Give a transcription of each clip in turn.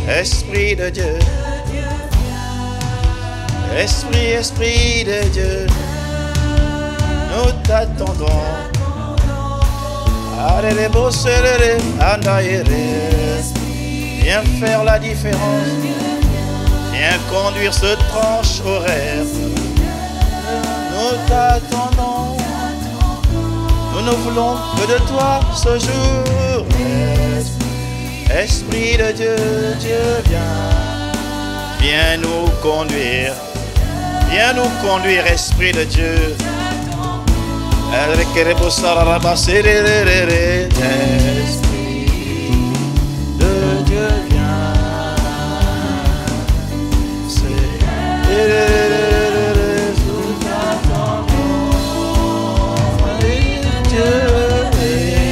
Esprit de Dieu, Esprit de Dieu, nous t'attendons. Viens faire la différence, viens conduire ce tranche horaire. Nous t'attendons, nous ne voulons que de toi ce jour. Esprit de Dieu, Dieu viens nous conduire, Esprit de Dieu.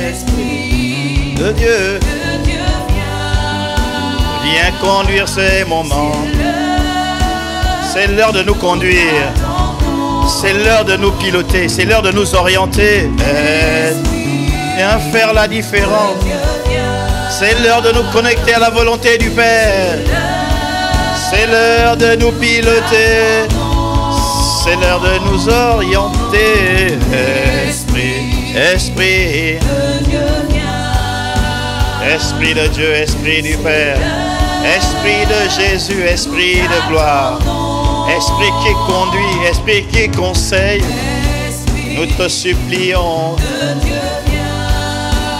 Esprit de Dieu de Dieu, viens conduire ces moments. C'est l'heure de nous conduire, c'est l'heure de nous piloter, c'est l'heure de nous orienter. Viens faire la différence. C'est l'heure de nous connecter à la volonté du Père. C'est l'heure de nous piloter. C'est l'heure de nous orienter. Esprit de Dieu, Esprit du Père, Esprit de Jésus, Esprit de gloire, Esprit qui conduit, Esprit qui conseille, nous te supplions.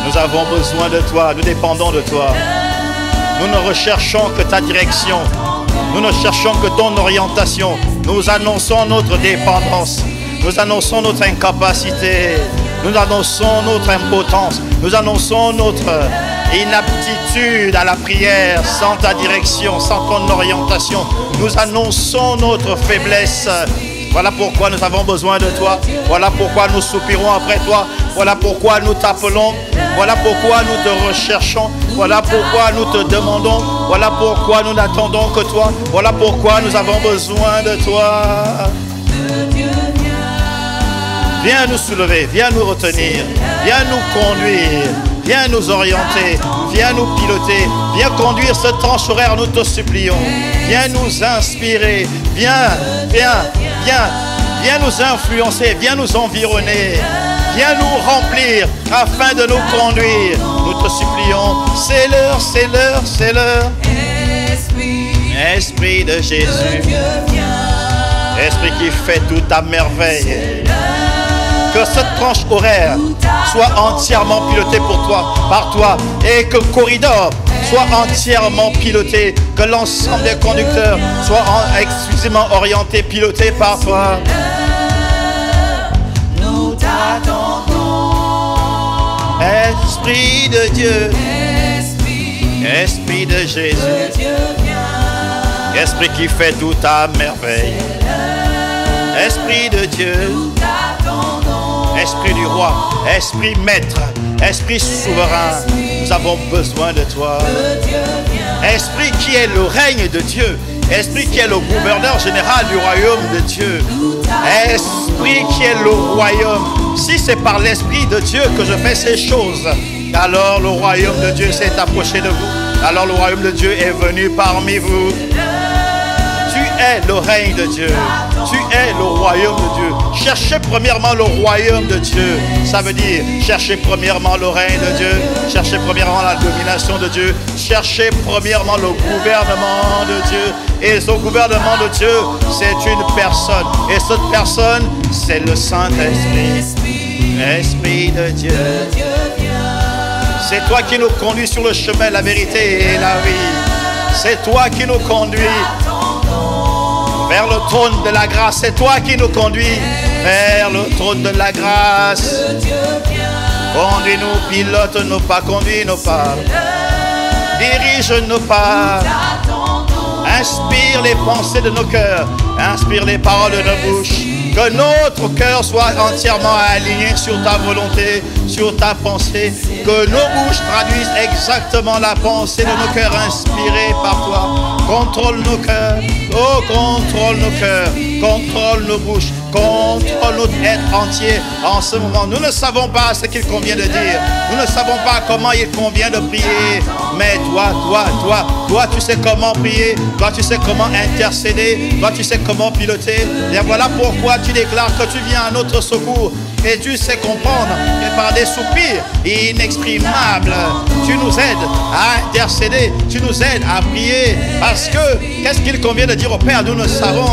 Nous avons besoin de toi, nous dépendons de toi. Nous ne recherchons que ta direction, nous ne cherchons que ton orientation. Nous annonçons notre dépendance, nous annonçons notre incapacité, nous annonçons notre impotence, nous annonçons notre inaptitude à la prière sans ta direction, sans ton orientation. Nous annonçons notre faiblesse. Voilà pourquoi nous avons besoin de toi. Voilà pourquoi nous soupirons après toi. Voilà pourquoi nous t'appelons. Voilà pourquoi nous te recherchons. Voilà pourquoi nous te demandons. Voilà pourquoi nous n'attendons que toi. Voilà pourquoi nous avons besoin de toi. Viens nous soulever, viens nous retenir, viens nous conduire, viens nous orienter, viens nous piloter, viens conduire ce tranche horaire, nous te supplions. Viens nous inspirer, viens nous influencer, viens nous environner, viens nous remplir afin de nous conduire. Nous te supplions, c'est l'heure, c'est l'heure, c'est l'heure. Esprit de Jésus, Esprit qui fait toute ta merveille. Que cette tranche horaire soit entièrement pilotée pour toi, par toi, et que le corridor soit entièrement piloté, que l'ensemble des conducteurs soient exclusivement orientés, pilotés par toi. Nous t'attendons. Esprit de Dieu, Esprit de Jésus, Esprit qui fait toute ta merveille. Esprit de Dieu, Esprit du roi, Esprit maître, Esprit souverain, nous avons besoin de toi. Esprit qui est le règne de Dieu, Esprit qui est le gouverneur général du royaume de Dieu, Esprit qui est le royaume. Si c'est par l'Esprit de Dieu que je fais ces choses, alors le royaume de Dieu s'est approché de vous. Alors le royaume de Dieu est venu parmi vous. Tu es le règne de Dieu. Tu es le royaume de Dieu. Cherchez premièrement le royaume de Dieu. Ça veut dire cherchez premièrement le règne de Dieu. Cherchez premièrement la domination de Dieu. Cherchez premièrement le gouvernement de Dieu. Et ce gouvernement de Dieu, c'est une personne. Et cette personne, c'est le Saint-Esprit. Esprit de Dieu. C'est toi qui nous conduis sur le chemin, la vérité et la vie. C'est toi qui nous conduis vers le trône de la grâce. C'est toi qui nous conduis vers le trône de la grâce. Conduis-nous, pilote nos pas, conduis nos pas, dirige nos pas. Inspire les pensées de nos cœurs, inspire les paroles de nos bouches. Que notre cœur soit entièrement aligné sur ta volonté, sur ta pensée. Que nos bouches traduisent exactement la pensée de nos cœurs inspirés par toi. Contrôle nos cœurs, oh contrôle nos cœurs, contrôle nos bouches, contrôle notre être entier en ce moment. Nous ne savons pas ce qu'il convient de dire. Nous ne savons pas comment il convient de prier. Mais toi, tu sais comment prier. Toi, tu sais comment intercéder. Toi, tu sais comment piloter. Et voilà pourquoi tu déclares que tu viens à notre secours. Et tu sais comprendre que par des soupirs inexprimables, tu nous aides à intercéder. Tu nous aides à prier. Parce que, qu'est-ce qu'il convient de dire au Père? Nous ne savons.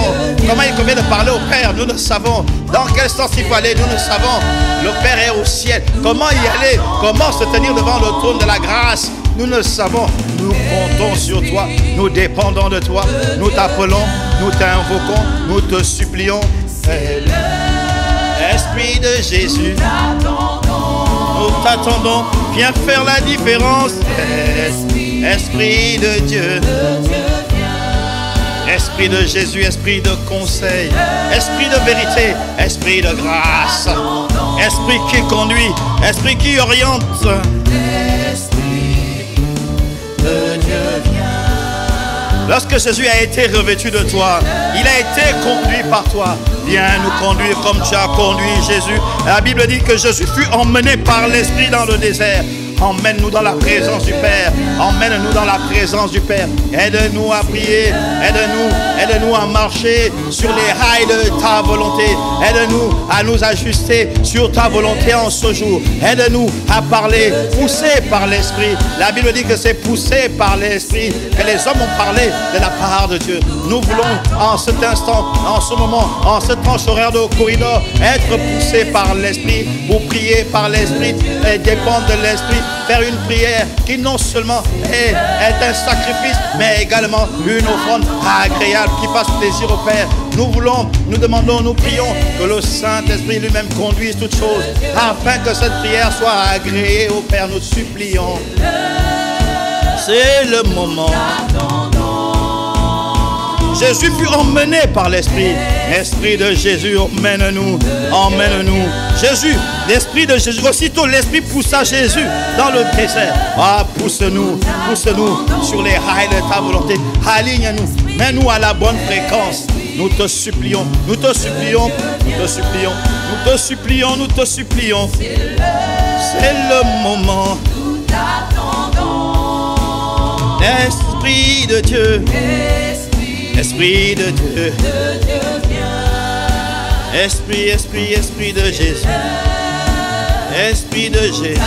Comment il convient de parler au Père? Nous ne savons. Dans quel sens il faut aller? Nous ne savons. Le Père est au ciel. Comment y aller? Comment se tenir devant le trône de la grâce? Nous ne savons. Nous comptons sur toi. Nous dépendons de toi. Nous t'appelons. Nous t'invoquons. Nous te supplions. Esprit de Jésus, nous t'attendons. Viens faire la différence. Esprit de Dieu. Esprit de Jésus, esprit de conseil, esprit de vérité, esprit de grâce, esprit qui conduit, esprit qui oriente. Esprit de Dieu vient. Lorsque Jésus a été revêtu de toi, il a été conduit par toi. Viens nous conduire comme tu as conduit Jésus. La Bible dit que Jésus fut emmené par l'Esprit dans le désert. Emmène-nous dans la présence du Père. Emmène-nous dans la présence du Père. Aide-nous à prier. Aide-nous à marcher sur les rails de ta volonté. Aide-nous à nous ajuster sur ta volonté en ce jour. Aide-nous à parler, poussé par l'Esprit. La Bible dit que c'est poussé par l'Esprit que les hommes ont parlé de la part de Dieu. Nous voulons en cet instant, en ce moment, en cette tranche horaire de corridor, être poussés par l'Esprit pour prier par l'Esprit et dépendre de l'Esprit. Faire une prière qui non seulement est un sacrifice, mais également une offrande agréable qui fasse plaisir au Père. Nous demandons, nous prions que le Saint-Esprit lui-même conduise toutes choses afin que cette prière soit agréée au Père. Nous supplions. C'est le moment. Jésus fut emmené par l'Esprit. Esprit de Jésus, emmène-nous, emmène-nous. Jésus, l'Esprit de Jésus, aussitôt l'Esprit poussa Jésus dans le désert. Ah, pousse-nous, pousse-nous sur les rails de ta volonté. Aligne-nous, mets-nous à la bonne fréquence. Nous te supplions, nous te supplions, nous te supplions, nous te supplions, nous te supplions. C'est le moment. Esprit de Dieu. Esprit de Dieu, Esprit, Esprit, Esprit de Jésus, Esprit de Jésus,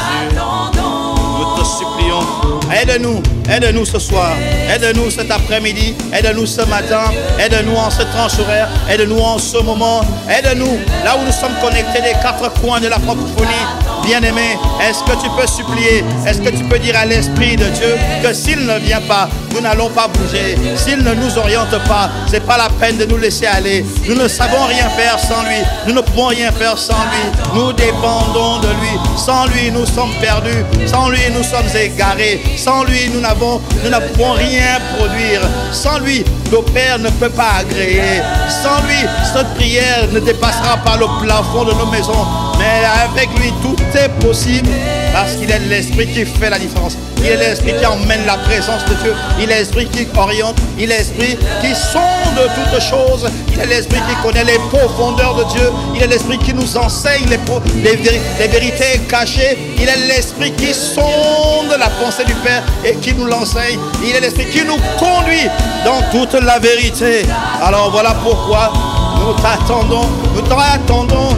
nous te supplions, aide-nous, aide-nous ce soir, aide-nous cet après-midi, aide-nous ce matin, aide-nous en ce tranche horaire, aide-nous en ce moment, aide-nous là où nous sommes connectés des quatre coins de la francophonie. Bien-aimé, est-ce que tu peux supplier? Est-ce que tu peux dire à l'Esprit de Dieu que s'il ne vient pas, nous n'allons pas bouger? S'il ne nous oriente pas, c'est pas la peine de nous laisser aller. Nous ne savons rien faire sans lui. Nous ne pouvons rien faire sans lui. Nous dépendons de lui. Sans lui, nous sommes perdus. Sans lui, nous sommes égarés. Sans lui, nous ne pouvons rien produire. Sans lui, le Père ne peut pas agréer. Sans lui, cette prière ne dépassera pas le plafond de nos maisons. Mais avec lui, tout est possible parce qu'il est l'Esprit qui fait la différence. Il est l'Esprit qui emmène la présence de Dieu. Il est l'Esprit qui oriente. Il est l'Esprit qui sonde toutes choses. Il est l'Esprit qui connaît les profondeurs de Dieu. Il est l'Esprit qui nous enseigne les vérités cachées. Il est l'Esprit qui sonde la pensée du Père et qui nous l'enseigne. Il est l'Esprit qui nous conduit dans toute la vérité. Alors voilà pourquoi nous t'attendons. Nous t'attendons.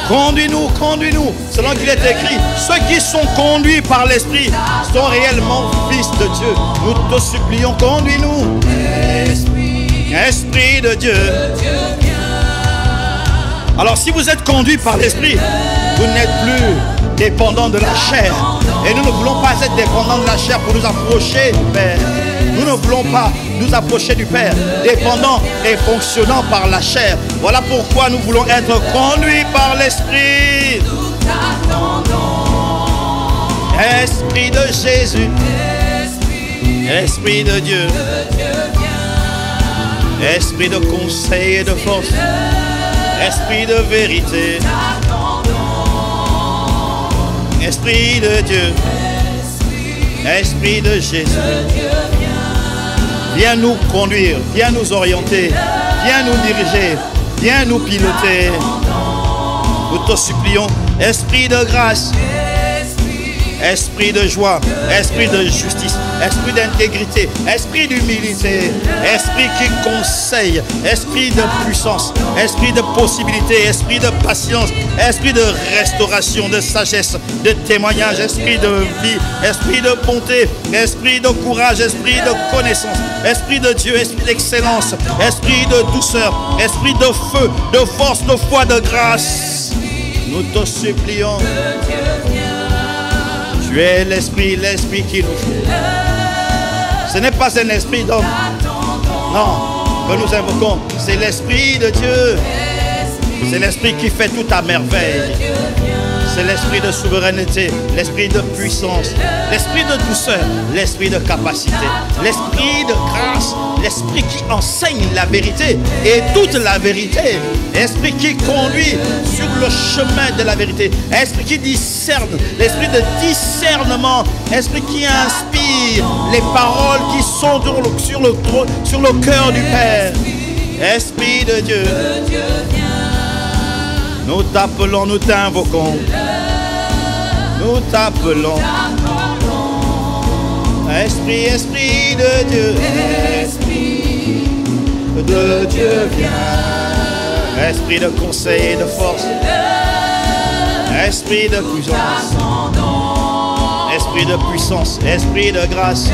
Conduis-nous, conduis-nous, selon qu'il est écrit, ceux qui sont conduits par l'Esprit sont réellement fils de Dieu. Nous te supplions, conduis-nous. Esprit de Dieu, Alors si vous êtes conduit par l'Esprit, vous n'êtes plus dépendant de la chair. Et nous ne voulons pas être dépendants de la chair pour nous approcher du Père. Nous ne voulons pas nous approcher du Père, dépendants et fonctionnant par la chair. Voilà pourquoi nous voulons être conduits par l'Esprit. Esprit de Jésus, Esprit de Dieu, Esprit de conseil et de force, Esprit de vérité, Esprit de Dieu, Esprit de Jésus, viens nous conduire, viens nous orienter, viens nous diriger, viens nous piloter. Nous te supplions, Esprit de grâce, Esprit de joie, Esprit de justice, Esprit d'intégrité, Esprit d'humilité, Esprit qui conseille, Esprit de puissance, Esprit de possibilité, Esprit de patience, Esprit de restauration, de sagesse, de témoignage, Esprit de vie, Esprit de bonté, Esprit de courage, Esprit de connaissance, Esprit de Dieu, Esprit d'excellence, Esprit de douceur, Esprit de feu, de force, de foi, de grâce. Nous te supplions. Tu es l'esprit qui nous faut. Ce n'est pas un esprit d'homme, non, que nous invoquons. C'est l'esprit de Dieu. C'est l'esprit qui fait tout à merveille. C'est l'esprit de souveraineté, l'esprit de puissance, l'esprit de douceur, l'esprit de capacité, l'esprit de grâce, l'esprit qui enseigne la vérité et toute la vérité, l'esprit qui conduit sur le chemin de la vérité, l'esprit qui discerne, l'esprit de discernement, l'esprit qui inspire les paroles qui sont sur le cœur du Père. Esprit de Dieu, nous t'appelons, nous t'invoquons. Nous t'appelons. Esprit, Esprit de Dieu. Esprit de Dieu, viens. Esprit de conseil et de force. Esprit de puissance. Esprit de puissance. Esprit de grâce.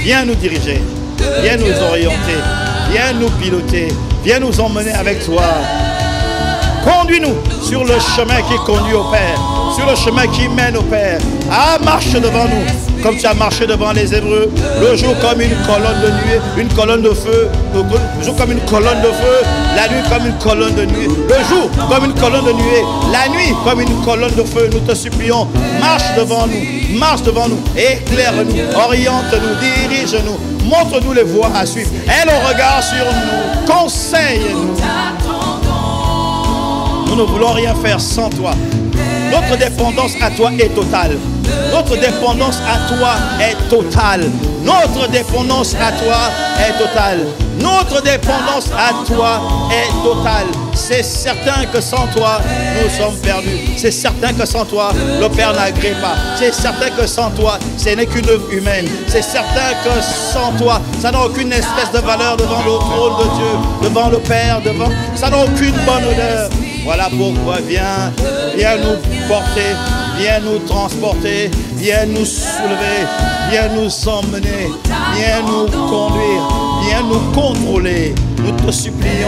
Viens nous diriger. Viens nous orienter. Viens nous piloter. Viens nous emmener avec toi. Conduis-nous sur le chemin qui conduit au Père, sur le chemin qui mène au Père. Ah, marche devant nous, comme tu as marché devant les Hébreux, le jour comme une colonne de nuée, une colonne de feu, le jour comme une colonne de feu, la nuit comme une colonne de nuée, le jour comme une colonne de nuée, la nuit comme une colonne de feu. Nous te supplions, marche devant nous, éclaire-nous, oriente-nous, dirige-nous, montre-nous les voies à suivre, aie le regard sur nous, conseille-nous. Nous ne voulons rien faire sans toi. Notre dépendance à toi est totale. Notre dépendance à toi est totale. Notre dépendance à toi est totale. Notre dépendance à toi est totale. C'est certain que sans toi, nous sommes perdus. C'est certain que sans toi, le Père n'agrée pas. C'est certain que sans toi, ce n'est qu'une œuvre humaine. C'est certain que sans toi, ça n'a aucune espèce de valeur devant le trône de Dieu, devant le Père, ça n'a aucune bonne odeur. Voilà pourquoi viens nous porter, viens nous transporter, viens nous soulever, viens nous emmener, viens nous conduire, viens nous contrôler. Nous te supplions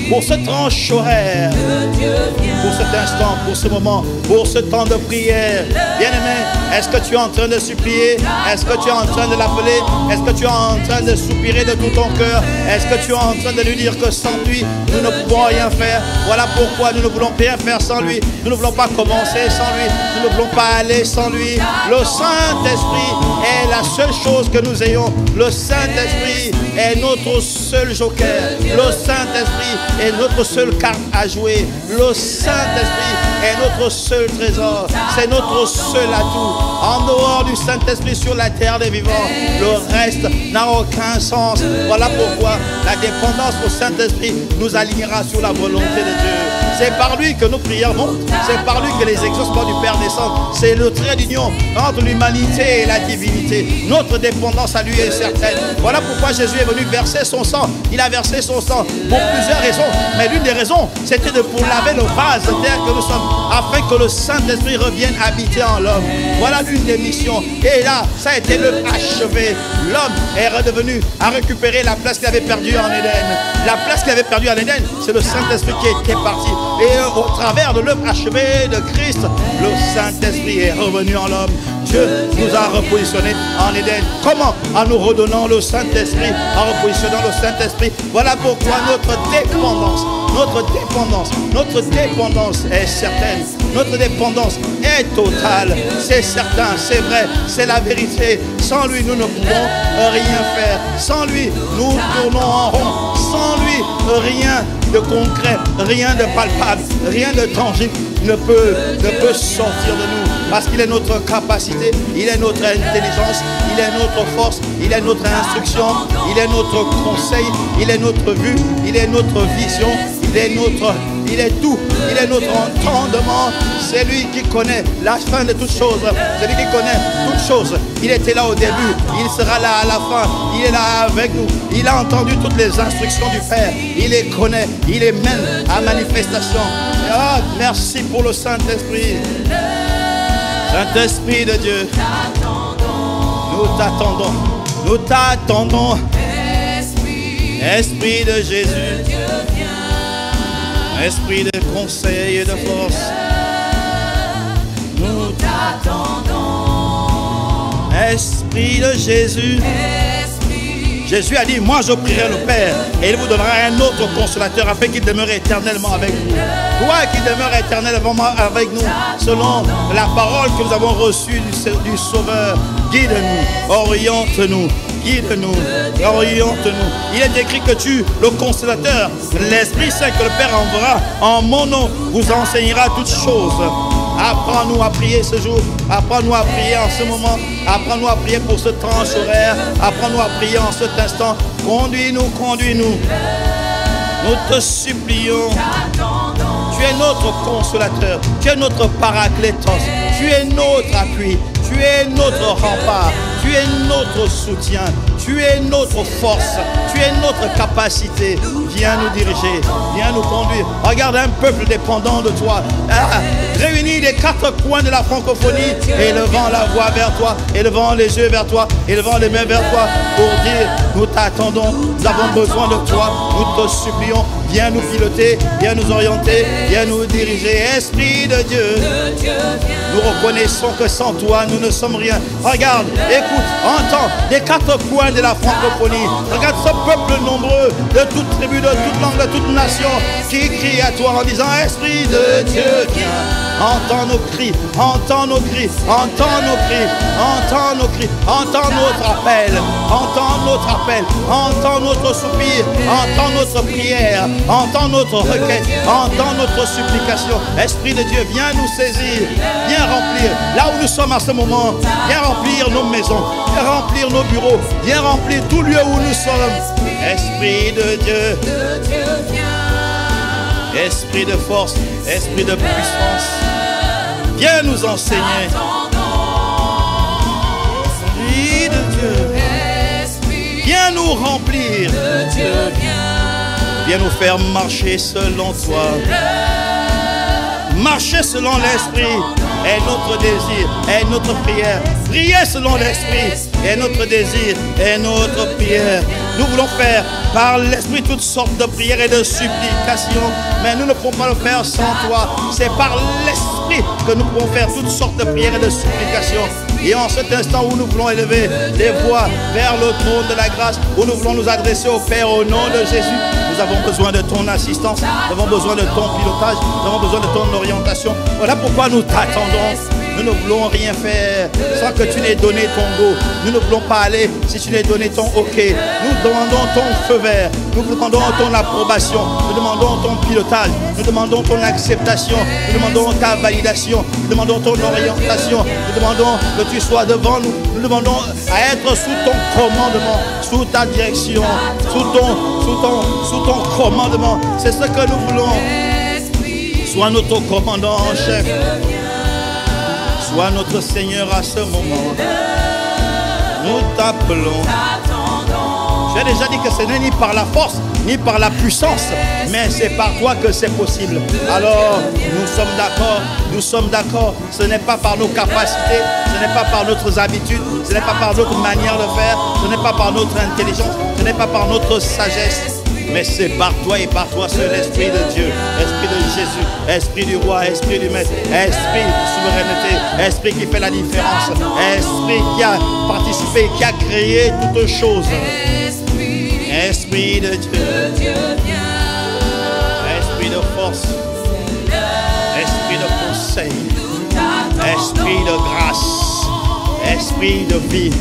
pour ce tranche horaire, pour cet instant, pour ce moment, pour ce temps de prière. Bien-aimé, est-ce que tu es en train de supplier? Est-ce que tu es en train de l'appeler? Est-ce que tu es en train de soupirer de tout ton cœur? Est-ce que tu es en train de lui dire que sans lui, nous ne pouvons rien faire? Voilà pourquoi nous ne voulons rien faire sans lui. Nous ne voulons pas commencer sans lui. Nous ne voulons pas aller sans lui. Le Saint-Esprit est la seule chose que nous ayons. Le Saint-Esprit est notre seul joker. Le Saint-Esprit est notre seule carte à jouer. Le Saint-Esprit est notre seul trésor. C'est notre seul atout. En dehors du Saint-Esprit sur la terre des vivants, le reste n'a aucun sens. Voilà pourquoi la dépendance au Saint-Esprit nous alignera sur la volonté de Dieu. C'est par lui que nos prières montent. C'est par lui que les exaucements du Père descendent. C'est le trait d'union entre l'humanité et la divinité. Notre dépendance à lui est certaine. Voilà pourquoi Jésus est venu verser son sang. Il a versé son sang pour plusieurs raisons. mais l'une des raisons, c'était pour laver nos vases de terre que nous sommes, afin que le Saint-Esprit revienne habiter en l'homme. Voilà l'une des missions. Et là, ça a été le achevé. L'homme est redevenu à récupérer la place qu'il avait perdue en Éden. La place qu'il avait perdue en Éden, c'est le Saint-Esprit qui était parti. Et au travers de l'œuvre achevée de Christ, le Saint-Esprit est revenu en l'homme. Dieu nous a repositionnés en Éden. Comment? En nous redonnant le Saint-Esprit, en repositionnant le Saint-Esprit. Voilà pourquoi notre dépendance est certaine. Notre dépendance est totale. C'est certain, c'est vrai, c'est la vérité. Sans lui, nous ne pouvons rien faire. Sans lui, nous tournons en rond. Sans lui, rien de concret, rien de palpable, rien de tangible ne peut sortir de nous. Parce qu'il est notre capacité, il est notre intelligence, il est notre force, il est notre instruction, il est notre conseil, il est notre vue, il est notre vision, il est tout, il est notre entendement. C'est lui qui connaît la fin de toutes choses, c'est lui qui connaît toutes choses. Il était là au début, il sera là à la fin, il est là avec nous, il a entendu toutes les instructions du Père, il les connaît, il les mène à manifestation. Ah, merci pour le Saint-Esprit. Saint-Esprit de Dieu, nous t'attendons, Esprit de Jésus, Esprit de conseil et de force, nous t'attendons, Esprit de Jésus. Jésus a dit, moi je prierai le Père et il vous donnera un autre consolateur afin qu'il demeure éternellement avec vous. Toi qui demeures éternellement avec nous, selon la parole que nous avons reçue du Sauveur, guide-nous, oriente-nous, guide-nous, oriente-nous. Il est écrit que tu, le consolateur, l'Esprit Saint que le Père enverra en mon nom, vous enseignera toutes choses. Apprends-nous à prier ce jour, apprends-nous à prier en ce moment, apprends-nous à prier pour ce tranche horaire, apprends-nous à prier en cet instant. Conduis-nous, conduis-nous. Nous te supplions. Tu es notre consolateur, tu es notre paraclétos, tu es notre appui, tu es notre rempart, tu es notre soutien, tu es notre force, tu es notre capacité. Viens nous diriger, viens nous conduire. Regarde un peuple dépendant de toi, réunis des quatre coins de la francophonie, élevant la voix vers toi, élevant les yeux vers toi, élevant les mains vers toi, pour dire, nous t'attendons, nous avons besoin de toi, nous te supplions, viens nous piloter, viens nous orienter, viens nous diriger. Esprit de Dieu, nous reconnaissons que sans toi, nous ne sommes rien. Regarde, écoute, entends, des quatre coins de la francophonie, regarde ce peuple nombreux, de toute tribu, de toute langue, de toute nation, qui crie à toi en disant, Esprit de Dieu, viens. Entends nos cris, entends nos cris, entends nos cris, entends nos cris, entends notre appel, entends notre appel, entends notre soupir, entends notre prière, entends notre requête, entends notre supplication. Esprit de Dieu, viens nous saisir, viens remplir là où nous sommes à ce moment, viens remplir nos maisons, viens remplir nos bureaux, viens remplir tout lieu où nous sommes. Esprit de Dieu, Esprit de force, Esprit de puissance, viens nous enseigner. Esprit de Dieu, viens nous remplir. Viens nous faire marcher selon toi. Marcher selon l'Esprit est notre désir, est notre prière. Prier selon l'Esprit est notre désir, est notre prière. Nous voulons faire par l'Esprit toutes sortes de prières et de supplications, mais nous ne pouvons pas le faire sans toi. C'est par l'Esprit que nous pouvons faire toutes sortes de prières et de supplications. Et en cet instant où nous voulons élever les voix vers le trône de la grâce, où nous voulons nous adresser au Père au nom de Jésus, nous avons besoin de ton assistance, nous avons besoin de ton pilotage, nous avons besoin de ton orientation. Voilà pourquoi nous t'attendons. Nous ne voulons rien faire sans que tu n'aies donné ton go. Nous ne voulons pas aller si tu n'aies donné ton OK. Nous demandons ton feu vert. Nous demandons ton approbation. Nous demandons ton pilotage. Nous demandons ton acceptation. Nous demandons ta validation. Nous demandons ton orientation. Nous demandons que tu sois devant nous. Nous demandons à être sous ton commandement, sous ta direction, sous ton commandement. C'est ce que nous voulons. Sois notre commandant en chef. Sois notre Seigneur à ce moment. Nous t'appelons. Tu Tu as déjà dit que ce n'est ni par la force, ni par la puissance, mais c'est par toi que c'est possible. Alors, nous sommes d'accord. Ce n'est pas par nos capacités, ce n'est pas par notre habitude, ce n'est pas par notre manière de faire, ce n'est pas par notre intelligence, ce n'est pas par notre sagesse, mais c'est par toi et par toi seul, l'Esprit de Dieu, Esprit de Jésus, Esprit du Roi, Esprit du Maître, Esprit de souveraineté, Esprit qui fait la différence, Esprit qui a participé, qui a créé toutes choses. Esprit de Dieu, Esprit de force, Esprit de conseil, Esprit de grâce, Esprit de vie,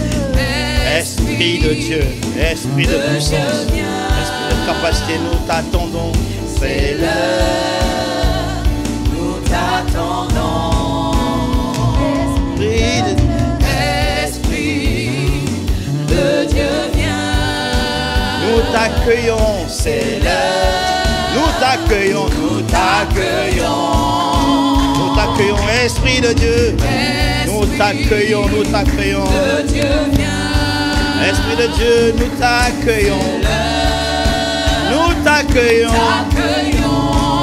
Esprit de Dieu, Esprit de puissance, Esprit de capacité, nous t'attendons, c'est l'heure, nous t'attendons, Esprit de Dieu viens, nous t'accueillons, c'est l'heure, nous t'accueillons, nous t'accueillons, nous t'accueillons, Esprit de Dieu, nous t'accueillons, nous t'accueillons, Esprit de Dieu, nous t'accueillons, nous t'accueillons,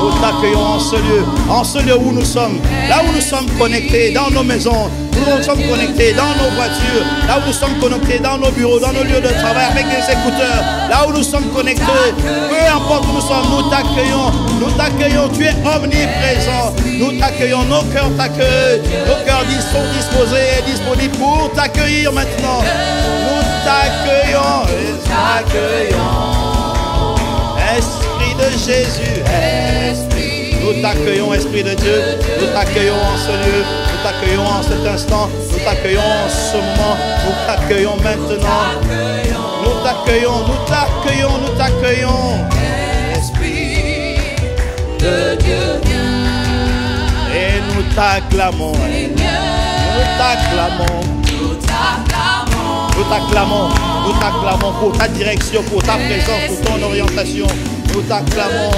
nous t'accueillons en ce lieu où nous sommes, là où nous sommes connectés, dans nos maisons, où nous sommes connectés, dans nos voitures, là où nous sommes connectés, dans nos bureaux, dans nos lieux de travail, avec des écouteurs, là où nous sommes connectés, peu importe où nous sommes, nous t'accueillons, tu es omniprésent, nous t'accueillons, nos cœurs t'accueillent, nos cœurs sont disposés et disponibles pour t'accueillir maintenant, nous t'accueillons, Esprit de Jésus, nous t'accueillons, Esprit de Dieu, nous t'accueillons en ce lieu, nous t'accueillons en cet instant, nous t'accueillons en ce moment, nous t'accueillons maintenant, nous t'accueillons, nous t'accueillons, nous t'accueillons, Esprit de Dieu viens, et nous t'acclamons, nous t'acclamons pour ta direction, pour ta présence, pour ton orientation. Nous t'acclamons.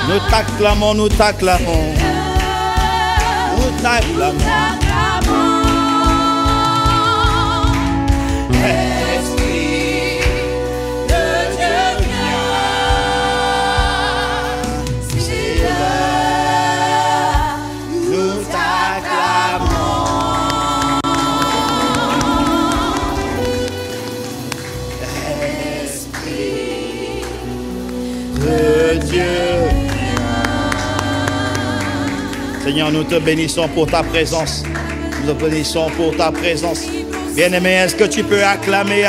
Nous t'acclamons, nous t'acclamons. Nous t'acclamons. Esprit de Dieu viens. C'est là. Nous t'acclamons. Dieu. Seigneur, nous te bénissons pour ta présence. Nous te bénissons pour ta présence. Bien-aimé, est-ce que tu peux acclamer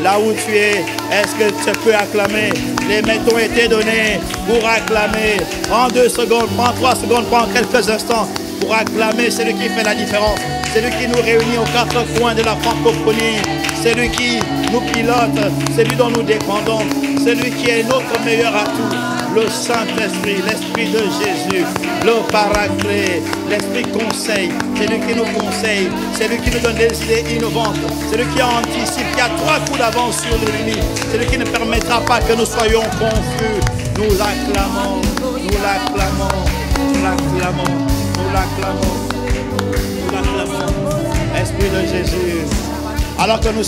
là où tu es? Est-ce que tu peux acclamer? Les mains t'ont été données pour acclamer. Prends 2 secondes, prends 3 secondes, prends quelques instants pour acclamer. C'est lui qui fait la différence. C'est lui qui nous réunit aux 4 coins de la francophonie. C'est lui qui nous pilote. C'est lui dont nous dépendons. C'est lui qui est notre meilleur atout. Le Saint-Esprit, l'Esprit de Jésus, le Paraclet, l'Esprit conseil. C'est lui qui nous conseille. C'est lui qui nous donne des idées innovantes. C'est lui qui anticipe, qui a 3 coups d'avance sur nos limites. C'est lui qui ne permettra pas que nous soyons confus. Nous l'acclamons, nous l'acclamons, nous l'acclamons, nous l'acclamons, nous l'acclamons. Esprit de Jésus. Alors que nous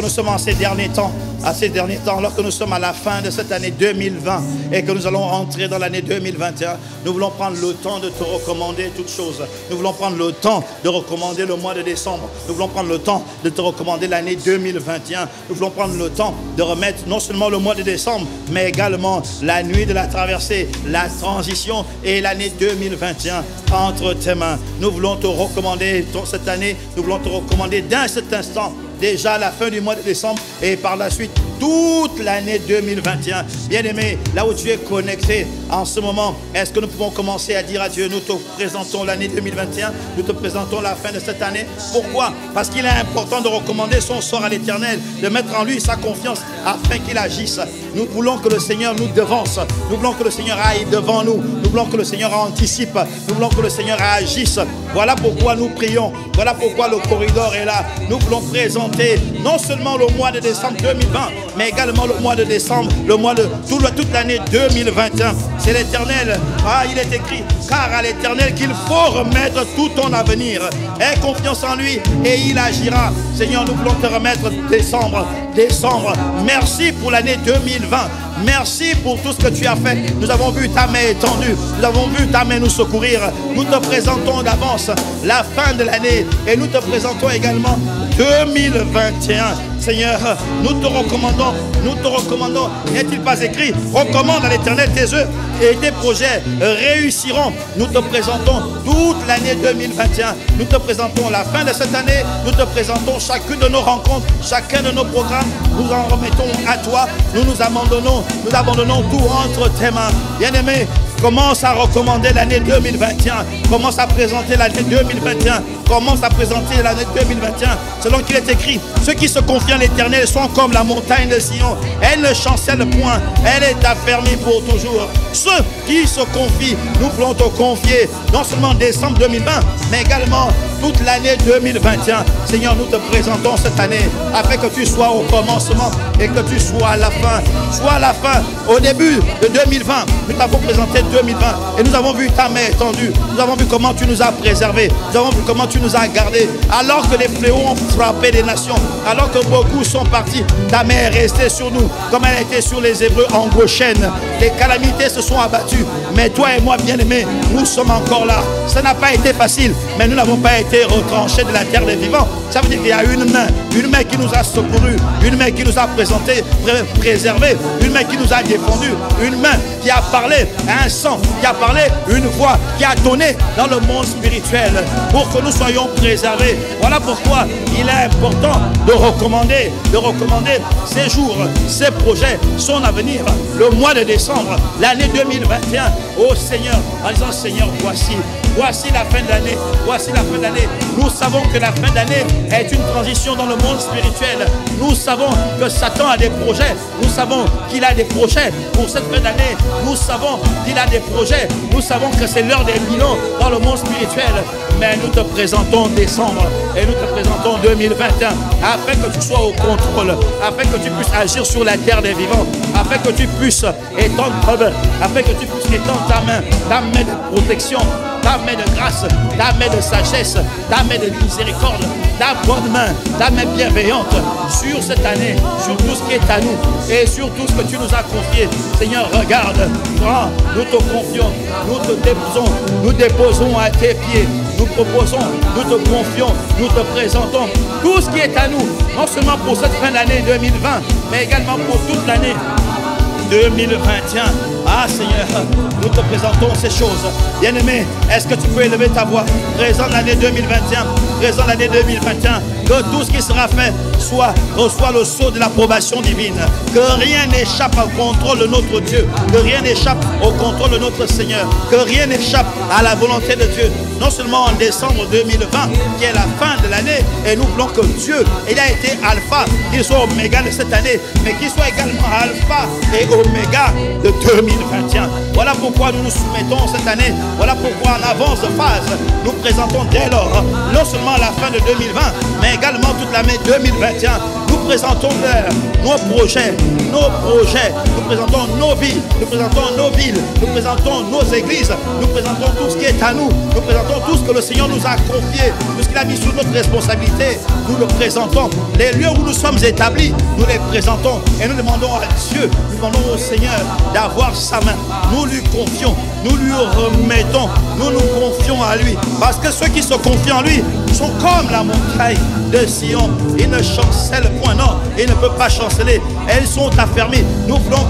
sommes en ces derniers temps, alors que nous sommes à la fin de cette année 2020 et que nous allons entrer dans l'année 2021, nous voulons prendre le temps de te recommander toutes choses. Nous voulons prendre le temps de recommander le mois de décembre. Nous voulons prendre le temps de te recommander l'année 2021. Nous voulons prendre le temps de remettre non seulement le mois de décembre, mais également la nuit de la traversée, la transition et l'année 2021 entre tes mains. Nous voulons te recommander cette année, nous voulons te recommander dès cet instant, déjà la fin du mois de décembre et par la suite toute l'année 2021. Bien-aimé, là où tu es connecté en ce moment, est-ce que nous pouvons commencer à dire à Dieu, nous te présentons l'année 2021, nous te présentons la fin de cette année. Pourquoi? Parce qu'il est important de recommander son sort à l'Éternel, de mettre en lui sa confiance afin qu'il agisse. Nous voulons que le Seigneur nous devance, nous voulons que le Seigneur aille devant nous, nous voulons que le Seigneur anticipe, nous voulons que le Seigneur agisse. Voilà pourquoi nous prions, voilà pourquoi le corridor est là. Nous voulons présenter non seulement le mois de décembre 2020, mais également le mois de décembre, le mois de toute l'année 2021. C'est l'Éternel. Ah, il est écrit, car à l'Éternel qu'il faut remettre tout ton avenir. Aie confiance en lui et il agira. Seigneur, nous voulons te remettre décembre. Merci pour l'année 2020. Merci pour tout ce que tu as fait. Nous avons vu ta main étendue. Nous avons vu ta main nous secourir. Nous te présentons d'avance la fin de l'année et nous te présentons également 2021. Seigneur, nous te recommandons. N'est-il pas écrit, recommande à l'Éternel tes œuvres et tes projets réussiront. Nous te présentons toute l'année 2021. Nous te présentons la fin de cette année. Nous te présentons chacune de nos rencontres, chacun de nos programmes. Nous en remettons à toi. Nous abandonnons tout entre tes mains. Bien-aimé, commence à recommander l'année 2021. Commence à présenter l'année 2021. Commence à présenter l'année 2021. Selon qu'il est écrit, ceux qui se confient en l'Éternel sont comme la montagne de Sion. Elle ne chancelle point. Elle est affermie pour toujours. Ceux qui se confient, nous voulons te confier non seulement décembre 2020, mais également toute l'année 2021. Seigneur, nous te présentons cette année afin que tu sois au commencement et que tu sois à la fin. Sois à la fin. Au début de 2020, nous t'avons présenté 2020 et nous avons vu ta main étendue. Nous avons vu comment tu nous as préservés. Nous avons vu comment tu nous as gardés. Alors que les fléaux ont frappé les nations, alors que beaucoup sont partis, ta main est restée sur nous comme elle a été sur les Hébreux en Goshen. Les calamités se sont abattues, mais toi et moi, bien-aimés, nous sommes encore là. Ça n'a pas été facile, mais nous n'avons pas été retranchés de la terre des vivants. Ça veut dire qu'il y a une main qui nous a secourus, une main qui nous a préservés, une main qui nous a défendus, une main qui a parlé, un sang qui a parlé, une voix qui a donné dans le monde spirituel pour que nous soyons préservés. Voilà pourquoi il est important de recommander ces jours, ces projets, son avenir, le mois de décembre, l'année 2021 au Seigneur, en disant Seigneur, voici la fin de l'année, voici la fin de l'année. Nous savons que la fin d'année est une transition dans le monde spirituel. Nous savons que Satan a des projets. Nous savons qu'il a des projets pour cette fin d'année. Nous savons qu'il a des projets. Nous savons que c'est l'heure des bilans dans le monde spirituel. Mais nous te présentons décembre et nous te présentons 2021 afin que tu sois au contrôle, afin que tu puisses agir sur la terre des vivants, afin que tu puisses étendre ta main de protection, ta main de grâce, ta main de sagesse, ta main de miséricorde, ta bonne main, ta main bienveillante sur cette année, sur tout ce qui est à nous et sur tout ce que tu nous as confié. Seigneur, regarde, prends, nous te confions, nous déposons à tes pieds, nous proposons, nous te confions, nous te présentons tout ce qui est à nous, non seulement pour cette fin d'année 2020, mais également pour toute l'année 2021. Ah Seigneur, nous te présentons ces choses. Bien-aimé, est-ce que tu peux élever ta voix? Présent l'année 2021, présent l'année 2021, que tout ce qui sera fait reçoit le sceau de l'approbation divine. Que rien n'échappe au contrôle de notre Dieu, que rien n'échappe au contrôle de notre Seigneur, que rien n'échappe à la volonté de Dieu. Non seulement en décembre 2020, qui est la fin de l'année, et nous voulons que Dieu, il a été alpha, qu'il soit oméga de cette année, mais qu'il soit également alpha et oméga de 2021. Voilà pourquoi nous nous soumettons cette année. Voilà pourquoi en avance de phase, nous présentons dès lors non seulement la fin de 2020, mais également toute l'année 2021. Nous présentons nos projets, nous présentons nos vies, nous présentons nos villes, nous présentons nos églises, nous présentons tout ce qui est à nous, nous présentons tout ce que le Seigneur nous a confié, tout ce qu'il a mis sous notre responsabilité, nous le présentons. Les lieux où nous sommes établis, nous les présentons et nous demandons à Dieu, nous demandons au Seigneur d'avoir sa main. Nous lui confions, nous lui remettons, nous nous confions à lui. Parce que ceux qui se confient en lui sont comme la montagne de Sion. Ils ne chancellent point, non, ils ne peuvent pas chanceler. Elles sont affermies. Nous voulons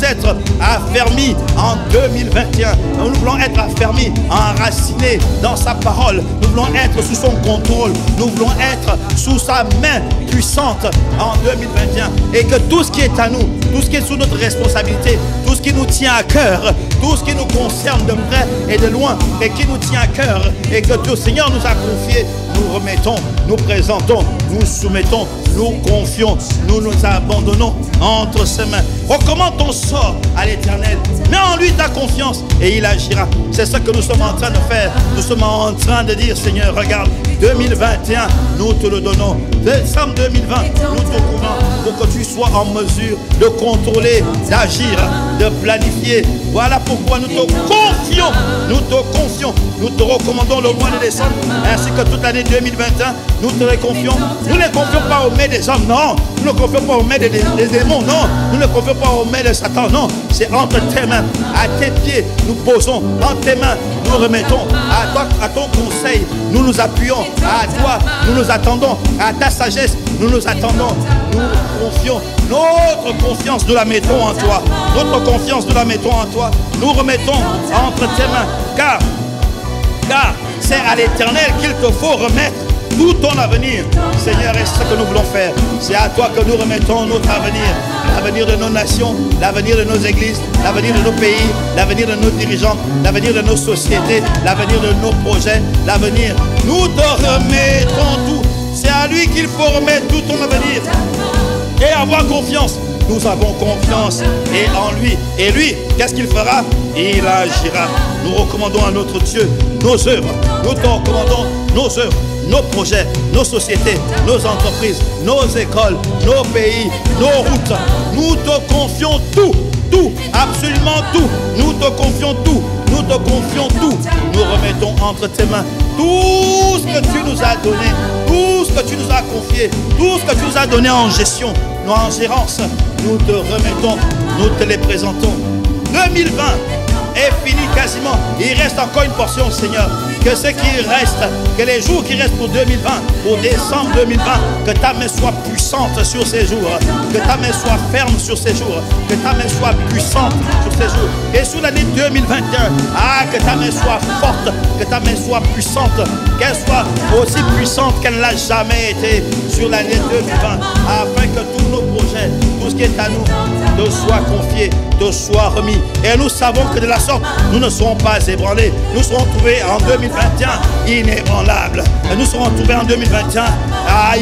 être affermis en 2021. Nous voulons être affermis, enracinés dans sa parole. Nous voulons être sous son contrôle. Nous voulons être sous sa main puissante en 2021. Et que tout ce qui est à nous, tout ce qui est sous notre responsabilité, tout ce qui nous tient à cœur, tout ce qui nous concerne de près et de loin, et qui nous tient à cœur, et que Dieu Seigneur nous a confié, nous remettons, nous présentons, nous soumettons, nous confions, nous nous abandonnons entre ses mains. Recommande ton sort à l'Éternel. Mets en lui ta confiance. confiance et il agira. C'est ce que nous sommes en train de faire. Nous sommes en train de dire, Seigneur, regarde, 2021, nous te le donnons. Décembre 2020, nous te courons pour que tu sois en mesure de contrôler, d'agir, de planifier. Voilà pourquoi nous te confions, nous te recommandons le mois de décembre ainsi que toute l'année 2021. Nous te les confions. Nous ne les confions pas aux mains des hommes, non. Nous ne les confions pas aux mains des démons, non. Nous ne les confions pas aux mains de Satan, non. C'est entre tes mains, à tes pieds, nous posons, entre tes mains, nous remettons à toi, à ton conseil, nous nous appuyons, à toi, nous nous attendons, à ta sagesse, nous nous attendons, nous confions. Notre confiance, nous la mettons en toi. Notre confiance, nous la mettons en toi. Nous remettons entre tes mains, car c'est à l'Éternel qu'il te faut remettre tout ton avenir. Seigneur, et c'est ce que nous voulons faire. C'est à toi que nous remettons notre avenir. L'avenir de nos nations, l'avenir de nos églises, l'avenir de nos pays, l'avenir de nos dirigeants, l'avenir de nos sociétés, l'avenir de nos projets, l'avenir. Nous te remettons tout. C'est à lui qu'il faut remettre tout ton avenir. Et avoir confiance. Nous avons confiance et en lui. Et lui, qu'est-ce qu'il fera? Il agira. Nous recommandons à notre Dieu nos œuvres. Nous te recommandons nos œuvres, nos projets, nos sociétés, nos entreprises, nos écoles, nos pays, nos routes. Nous te confions tout, tout, absolument tout. Nous te confions tout, nous te confions tout. Nous remettons entre tes mains tout ce que tu nous as donné, tout ce que tu nous as confié, tout ce que tu nous as donné en gestion, en gérance. Nous te remettons, nous te les présentons. 2020 est fini quasiment. Il reste encore une portion, Seigneur. Que ce qui reste, que les jours qui restent pour 2020, pour décembre 2020, que ta main soit puissante sur ces jours, que ta main soit ferme sur ces jours, que ta main soit puissante sur ces jours. Et sur l'année 2021, que ta main soit forte, que ta main soit puissante, qu'elle soit aussi puissante qu'elle ne l'a jamais été sur l'année 2020, afin que tous nos projets, tout ce qui est à nous, te soit confié, te soit remis. Et nous savons que de la sorte, nous ne serons pas ébranlés. Nous serons trouvés en 2021 inébranlables. Nous serons trouvés en 2021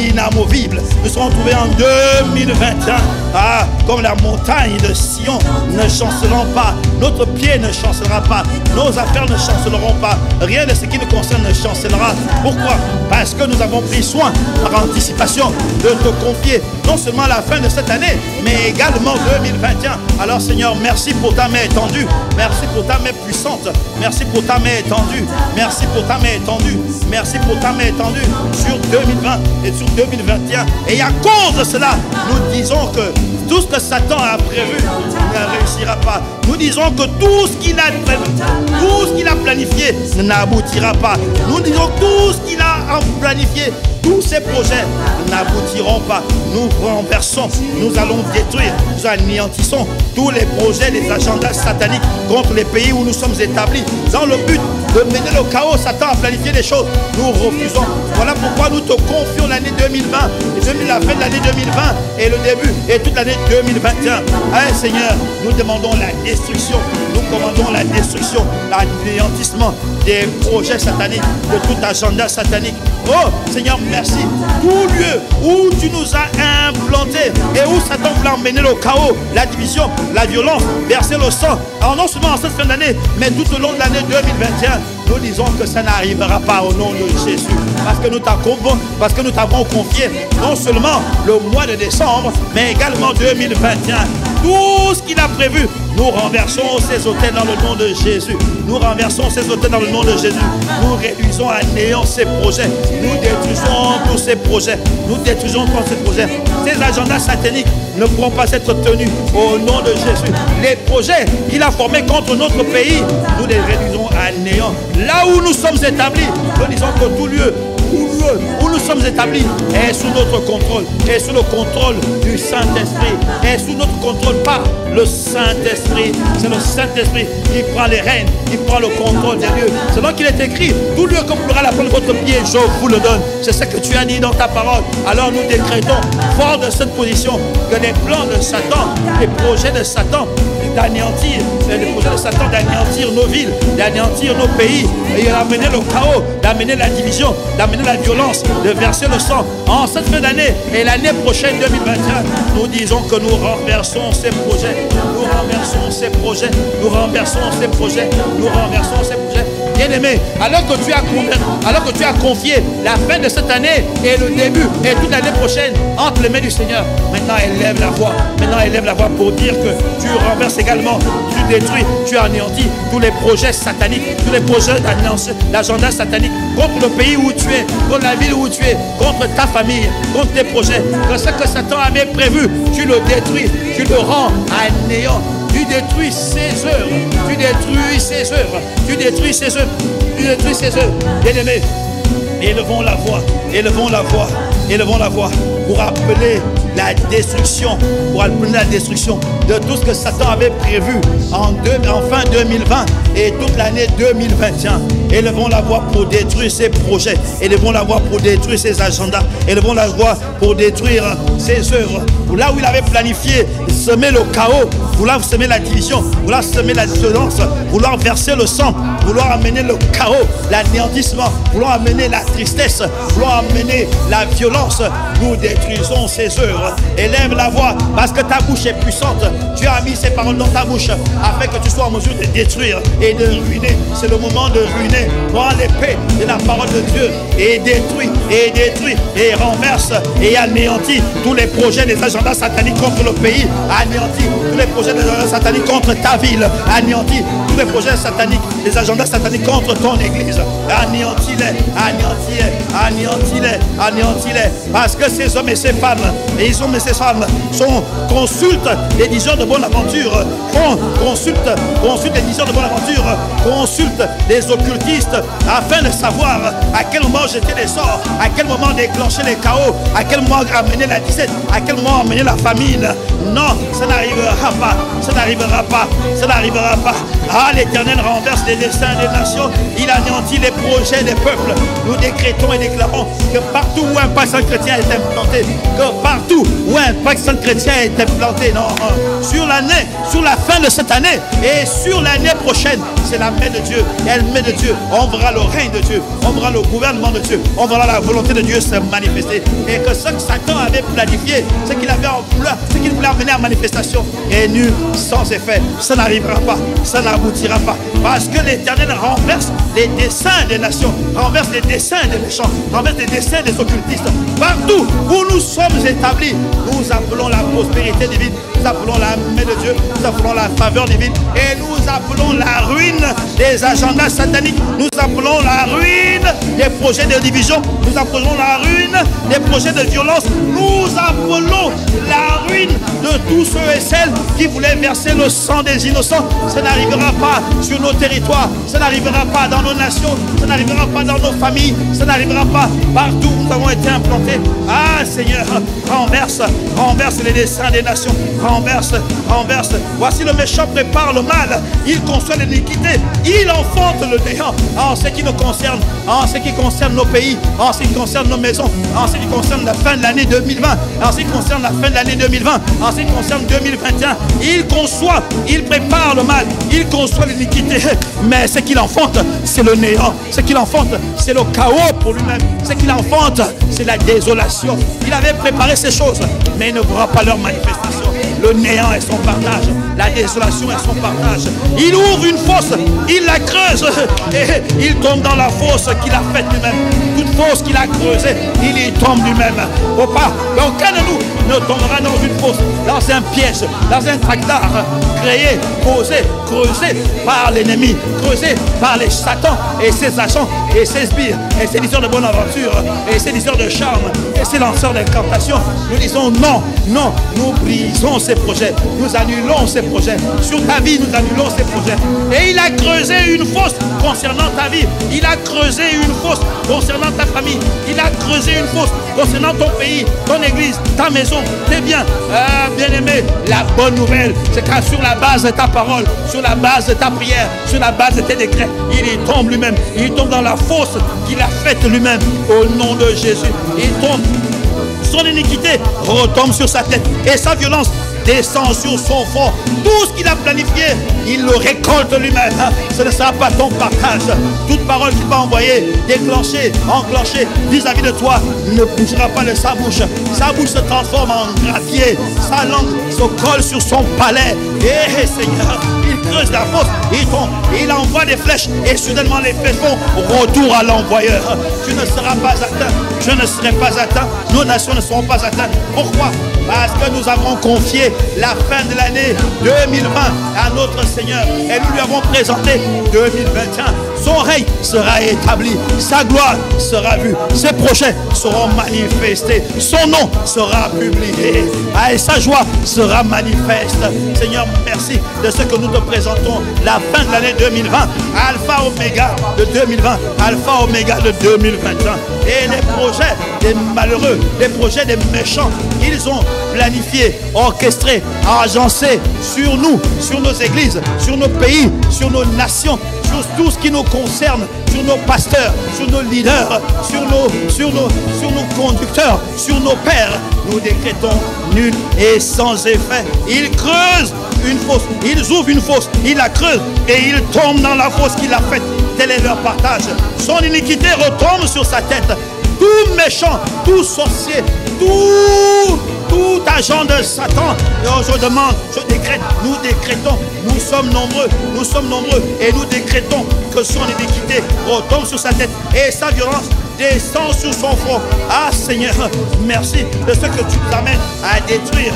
inamovibles. Nous serons trouvés en 2021 comme la montagne de Sion, ne chanceleront pas. Notre pied ne chancelera pas. Nos affaires ne chanceleront pas. Rien de ce qui nous concerne ne chancelera. Pourquoi? Parce que nous avons pris soin par anticipation de te confier non seulement la fin de cette année, mais également 2021. Alors Seigneur, merci pour ta main étendue. Merci pour ta main puissante. Merci pour ta main étendue. Merci pour ta main étendue. Merci pour ta main étendue sur 2020 et sur 2021. Et à cause de cela, nous disons que tout ce que Satan a prévu ne réussira pas. Nous disons que tout ce qu'il a prévu, tout ce qu'il a planifié n'aboutira pas. Nous disons que tout ce qu'il a planifié, tous ces projets n'aboutiront pas. Nous renversons, nous allons détruire, nous anéantissons tous les projets, les agendas sataniques contre les pays où nous sommes établis, dans le but de mener le chaos. Satan a planifié des choses, nous refusons. Voilà pourquoi nous te confions l'année 2020, et la fin de l'année 2020 et le début et toute l'année 2021. Seigneur, nous demandons la destruction, nous commandons la destruction, l'anéantissement des projets sataniques, de tout agenda satanique. Oh Seigneur, merci. Tout lieu où tu nous as implantés et où Satan voulait emmener le chaos, la division, la violence, verser le sang, alors non seulement en cette fin d'année, mais tout au long de l'année 2021, nous disons que ça n'arrivera pas au nom de Jésus. Parce que nous t'avons confié non seulement le mois de décembre, mais également 2021. Tout ce qu'il a prévu, nous renversons ces hôtels dans le nom de Jésus. Nous renversons ces hôtels dans le nom de Jésus. Nous réduisons à néant ces projets. Nous détruisons tous ces projets. Nous détruisons tous ces projets. Ces agendas sataniques ne pourront pas être tenus au nom de Jésus. Les projets qu'il a formés contre notre pays, nous les réduisons à néant. Là où nous sommes établis, nous disons que tout lieu où nous sommes établis est sous notre contrôle, est sous le contrôle du Saint-Esprit, est sous notre contrôle par le Saint-Esprit. C'est le Saint-Esprit qui prend les rênes, qui prend le contrôle des lieux. C'est donc qu'il est écrit, tout lieu comme pourra la prendre votre pied, je vous le donne. C'est ce que tu as dit dans ta parole. Alors nous décrétons, fort de cette position, que les plans de Satan, les projets de Satan d'anéantir, les projets de Satan d'anéantir nos villes, d'anéantir nos pays, et d'amener le chaos, d'amener la division, d'amener la violence, de verser le sang en cette fin d'année et l'année prochaine 2021. Nous disons que nous renversons ces projets, nous renversons ces projets, nous renversons ces projets, nous renversons ces projets. Bien-aimé, alors que tu as confié la fin de cette année et le début et toute l'année prochaine entre les mains du Seigneur, maintenant élève la voix. Maintenant élève la voix pour dire que tu renverses également, tu détruis, tu anéantis tous les projets sataniques, tous les projets d'agenda satanique contre le pays où tu es, contre la ville où tu es, contre ta famille, contre tes projets. Que ce que Satan avait prévu, tu le détruis, tu le rends à néant. Tu détruis ses œuvres, tu détruis ses œuvres, tu détruis ses œuvres, tu détruis ses œuvres. Bien-aimés, élevons la voix, élevons la voix, élevons la voix pour appeler la destruction, de tout ce que Satan avait prévu en fin 2020 et toute l'année 2021. Élevons la voix pour détruire ses projets, élevons la voix pour détruire ses agendas, élevons la voix pour détruire ses œuvres. Là où il avait planifié semer le chaos, vouloir semer la division, vouloir semer la violence, vouloir verser le sang, vouloir amener le chaos, l'anéantissement, vouloir amener la tristesse, vouloir amener la violence, nous détruisons ces œuvres. Élève la voix parce que ta bouche est puissante. Tu as mis ces paroles dans ta bouche afin que tu sois en mesure de détruire et de ruiner. C'est le moment de ruiner. Prends l'épée de la parole de Dieu et détruis et renverse et anéantit tous les projets des agendas sataniques contre le pays. Anéantit tous les projets des agendas sataniques contre ta ville. Anéantit tous les projets sataniques, des agendas sataniques contre ton église. Anéantis-les, anéantis-les, anéantis-les, anéantis-les. Parce que ces hommes et ces femmes, ces femmes consultent les diseurs de bonne aventure, consultent les diseurs de bonne aventure, consultent les occultistes afin de savoir à quel moment jeter les sorts, à quel moment déclencher les chaos, à quel moment amener la disette, à quel moment amener la famine. Non, ça n'arrivera pas, ça n'arrivera pas, ça n'arrivera pas. Ah, l'Éternel renverse les destins des nations, il anéantit les projets des peuples. Nous décrétons et déclarons que partout où un passant chrétien est implanté, que partout où un passant chrétien est implanté, non, sur l'année, sur la fin de cette année et sur l'année prochaine, c'est la main de Dieu. Elle met de Dieu. On verra le règne de Dieu. On verra le gouvernement de Dieu. On verra la volonté de Dieu se manifester. Et que ce que Satan avait planifié, ce qu'il avait en couleur, ce qu'il voulait amener en manifestation, est nul, sans effet. Ça n'arrivera pas. Ça n'aboutira pas. Parce que l'Éternel renverse les desseins des nations, renverse les desseins des méchants, renverse les desseins des occultistes. Partout où nous sommes établis, nous appelons la prospérité divine, nous appelons la main de Dieu, nous appelons la faveur divine et nous appelons la ruine des agendas sataniques, nous appelons la ruine des projets de division, nous appelons la ruine des projets de violence, nous appelons la ruine de tous ceux et celles qui voulaient verser le sang des innocents. Ça n'arrivera pas sur nos territoires, ça n'arrivera pas dans nos nations, ça n'arrivera pas dans nos familles, ça n'arrivera pas partout où nous avons été implantés. Ah Seigneur, renverse les desseins des nations, renverse. Voici le méchant prépare le mal, il conçoit l'iniquité, il enfante le néant en ce qui nous concerne, en ce qui concerne nos pays, en ce qui concerne nos maisons, en ce qui concerne la fin de l'année 2020, en ce qui concerne la fin de l'année 2020, en ce qui concerne 2021. Il conçoit, il prépare le mal, il conçoit l'iniquité, mais ce qu'il enfante, c'est le néant, ce qu'il enfante, c'est le chaos pour lui-même, ce qu'il enfante, c'est la désolation. Il avait préparé ces choses, mais il ne verra pas leur manifestation. Le néant est son partage, la désolation est son partage. Il ouvre une fosse, il la creuse et il tombe dans la fosse qu'il a faite lui-même. Toute fosse qu'il a creusée, il y tombe lui-même. Aucun de nous ne tombera dans une fosse, dans un piège, dans un tractard créé, causé, creusé par l'ennemi, creusé par les satans et ses agents et ses sbires et ses diseurs de bonne aventure et ses diseurs de charme et ses lanceurs d'incantation. Nous disons non, non, nous brisons ces projets, nous annulons ces projets. Sur ta vie, nous annulons ces projets. Et il a creusé une fosse concernant ta vie, il a creusé une fosse concernant ta famille, il a creusé une fosse concernant ton pays, ton église, ta maison, tes biens. Bien-aimé, la bonne nouvelle, c'est que sur la base de ta parole, sur la base de ta prière, sur la base de tes décrets, il y tombe lui-même, il tombe dans la fosse qu'il a faite lui-même au nom de Jésus. Il tombe, son iniquité retombe sur sa tête et sa violence descend sur son front. Tout ce qu'il a planifié, il le récolte lui-même. Ce ne sera pas ton partage. Toute parole qu'il va envoyer, déclencher, enclencher vis-à-vis de toi, ne bougera pas de sa bouche. Sa bouche se transforme en gravier. Sa langue se colle sur son palais. Et Seigneur, il creuse la fosse, il tombe, il envoie des flèches et soudainement les flèches font retour à l'envoyeur. Tu ne seras pas atteint, je ne serai pas atteint, nos nations ne seront pas atteintes. Pourquoi? Parce que nous avons confié la fin de l'année 2020 à notre Seigneur et nous lui avons présenté 2021. Son règne sera établi, sa gloire sera vue, ses projets seront manifestés, son nom sera publié et sa joie sera manifeste. Seigneur, merci de ce que nous te présentons, la fin de l'année 2020, Alpha Oméga de 2020, Alpha Oméga de 2021. Et les projets des malheureux, les projets des méchants, ils ont planifié, orchestré, agencé sur nous, sur nos églises, sur nos pays, sur nos nations, sur tout ce qui nous concerne, sur nos pasteurs, sur nos leaders, sur nos conducteurs, sur nos pères. Nous décrétons nul et sans effet. Ils creusent une fosse, ils ouvrent une fosse, ils la creusent et ils tombent dans la fosse qu'il a faite. Tel est leur partage. Son iniquité retombe sur sa tête. Tout méchant, tout sorcier, tout agent de Satan. Et je demande, je décrète, nous décrétons, nous sommes nombreux et nous décrétons que son iniquité retombe sur sa tête et sa violence descend sur son front. Ah Seigneur, merci de ce que tu nous amènes à détruire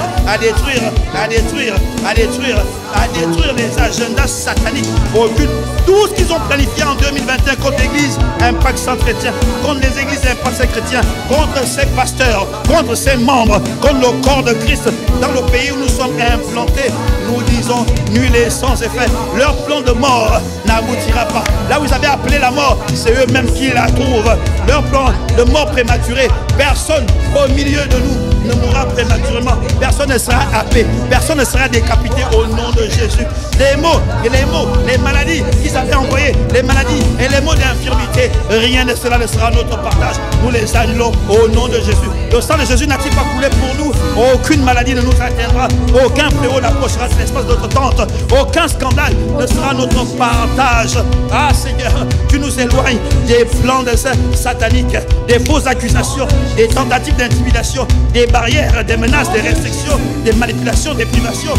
les agendas sataniques occultes. Tout ce qu'ils ont planifié en 2021 contre l'église Impact Centre Chrétien, contre les églises Impact Centre Chrétien, contre ses pasteurs, contre ses membres, contre le corps de Christ dans le pays où nous sommes implantés, nous disons nul et sans effet. Leur plan de mort n'aboutira pas. Là où ils avaient appelé la mort, c'est eux-mêmes qui la trouvent. Leur plan de mort prématurée, personne au milieu de nous ne mourra prématurément. Personne ne sera happé, personne ne sera décapité au nom de Jésus. Les maladies qu'ils avaient envoyées, les maladies et les maux d'infirmité, rien de cela ne sera notre partage. Nous les annulons au nom de Jésus. Le sang de Jésus n'a-t-il pas coulé pour nous? Aucune maladie ne nous atteindra, aucun fléau n'approchera de l'espace de notre tente, aucun scandale ne sera notre partage. Ah Seigneur, tu nous éloignes des plans de sataniques, des fausses accusations, des tentatives d'intimidation, des barrières, des menaces, des restrictions, des manipulations, des privations,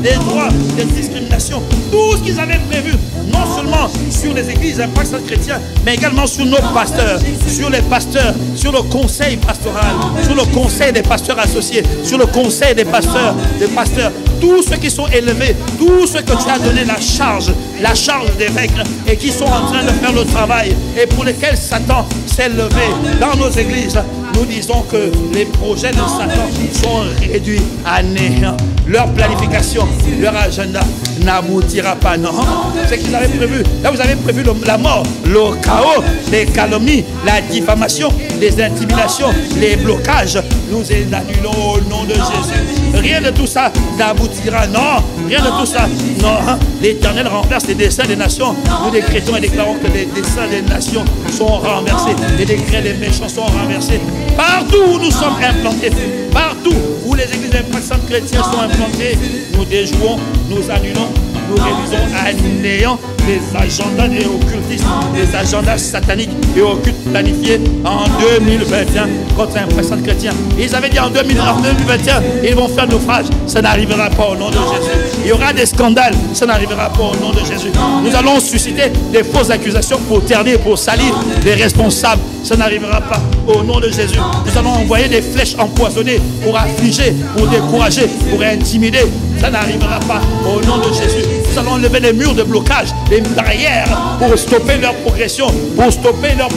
des droits, des discriminations. Tout ce qu'ils avaient prévu, non seulement sur les églises Impact Centre Chrétien, mais également sur nos pasteurs, sur les pasteurs, sur le conseil pastoral, sur le conseil des pasteurs associés, sur le conseil des pasteurs, tous ceux qui sont élevés, tous ceux que tu as donné la charge d'évêques et qui sont en train de faire le travail et pour lesquels Satan s'est levé dans nos églises. Nous disons que les projets de Satan sont réduits à néant. Leur planification, leur agenda n'aboutira pas, non. Ce qu'ils avaient prévu, là vous avez prévu la mort, le chaos, les calomnies, la diffamation, les intimidations, les blocages, nous les annulons au nom de Jésus. Rien de tout ça n'aboutira, non. Rien de tout ça, non. L'Éternel renverse les desseins des nations. Nous décrétons et déclarons que les desseins des nations sont renversés. Les décrets des méchants sont renversés. Partout où nous sommes implantés, partout où les églises Impact Centre Chrétien sont implantées, nous déjouons, nous annulons, nous réduisons à néant les agendas des occultistes, les agendas sataniques et occultes planifiés en 2021 contre Impact Centre Chrétien. Ils avaient dit en 2021, ils vont faire naufrage. Ça n'arrivera pas au nom de Jésus. Il y aura des scandales. Ça n'arrivera pas au nom de Jésus. Nous allons susciter des fausses accusations pour ternir, pour salir les responsables. Ça n'arrivera pas au nom de Jésus. Nous allons envoyer des flèches empoisonnées pour affliger, pour décourager, pour intimider. Ça n'arrivera pas au nom de Jésus. Nous allons lever les murs de blocage, les barrières pour stopper leur progression, pour stopper leur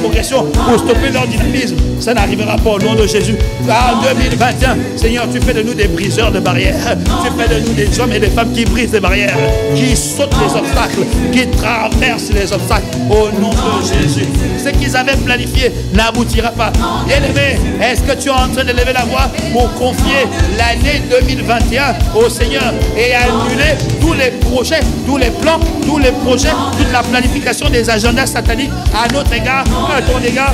dynamisme. Ça n'arrivera pas au nom de Jésus. En 2021, Seigneur, tu fais de nous des briseurs de barrières. Tu fais de nous des hommes et des femmes qui brisent les barrières, qui sautent les obstacles, qui traversent les obstacles au nom de Jésus. Ce qu'ils avaient planifié n'aboutira pas. Bien-aimé, est-ce que tu es en train de lever la voix pour confier l'année 2021 au Seigneur et annuler tous les projets, tous les plans, tous les projets, toute la planification des agendas sataniques à notre égard, à ton égard?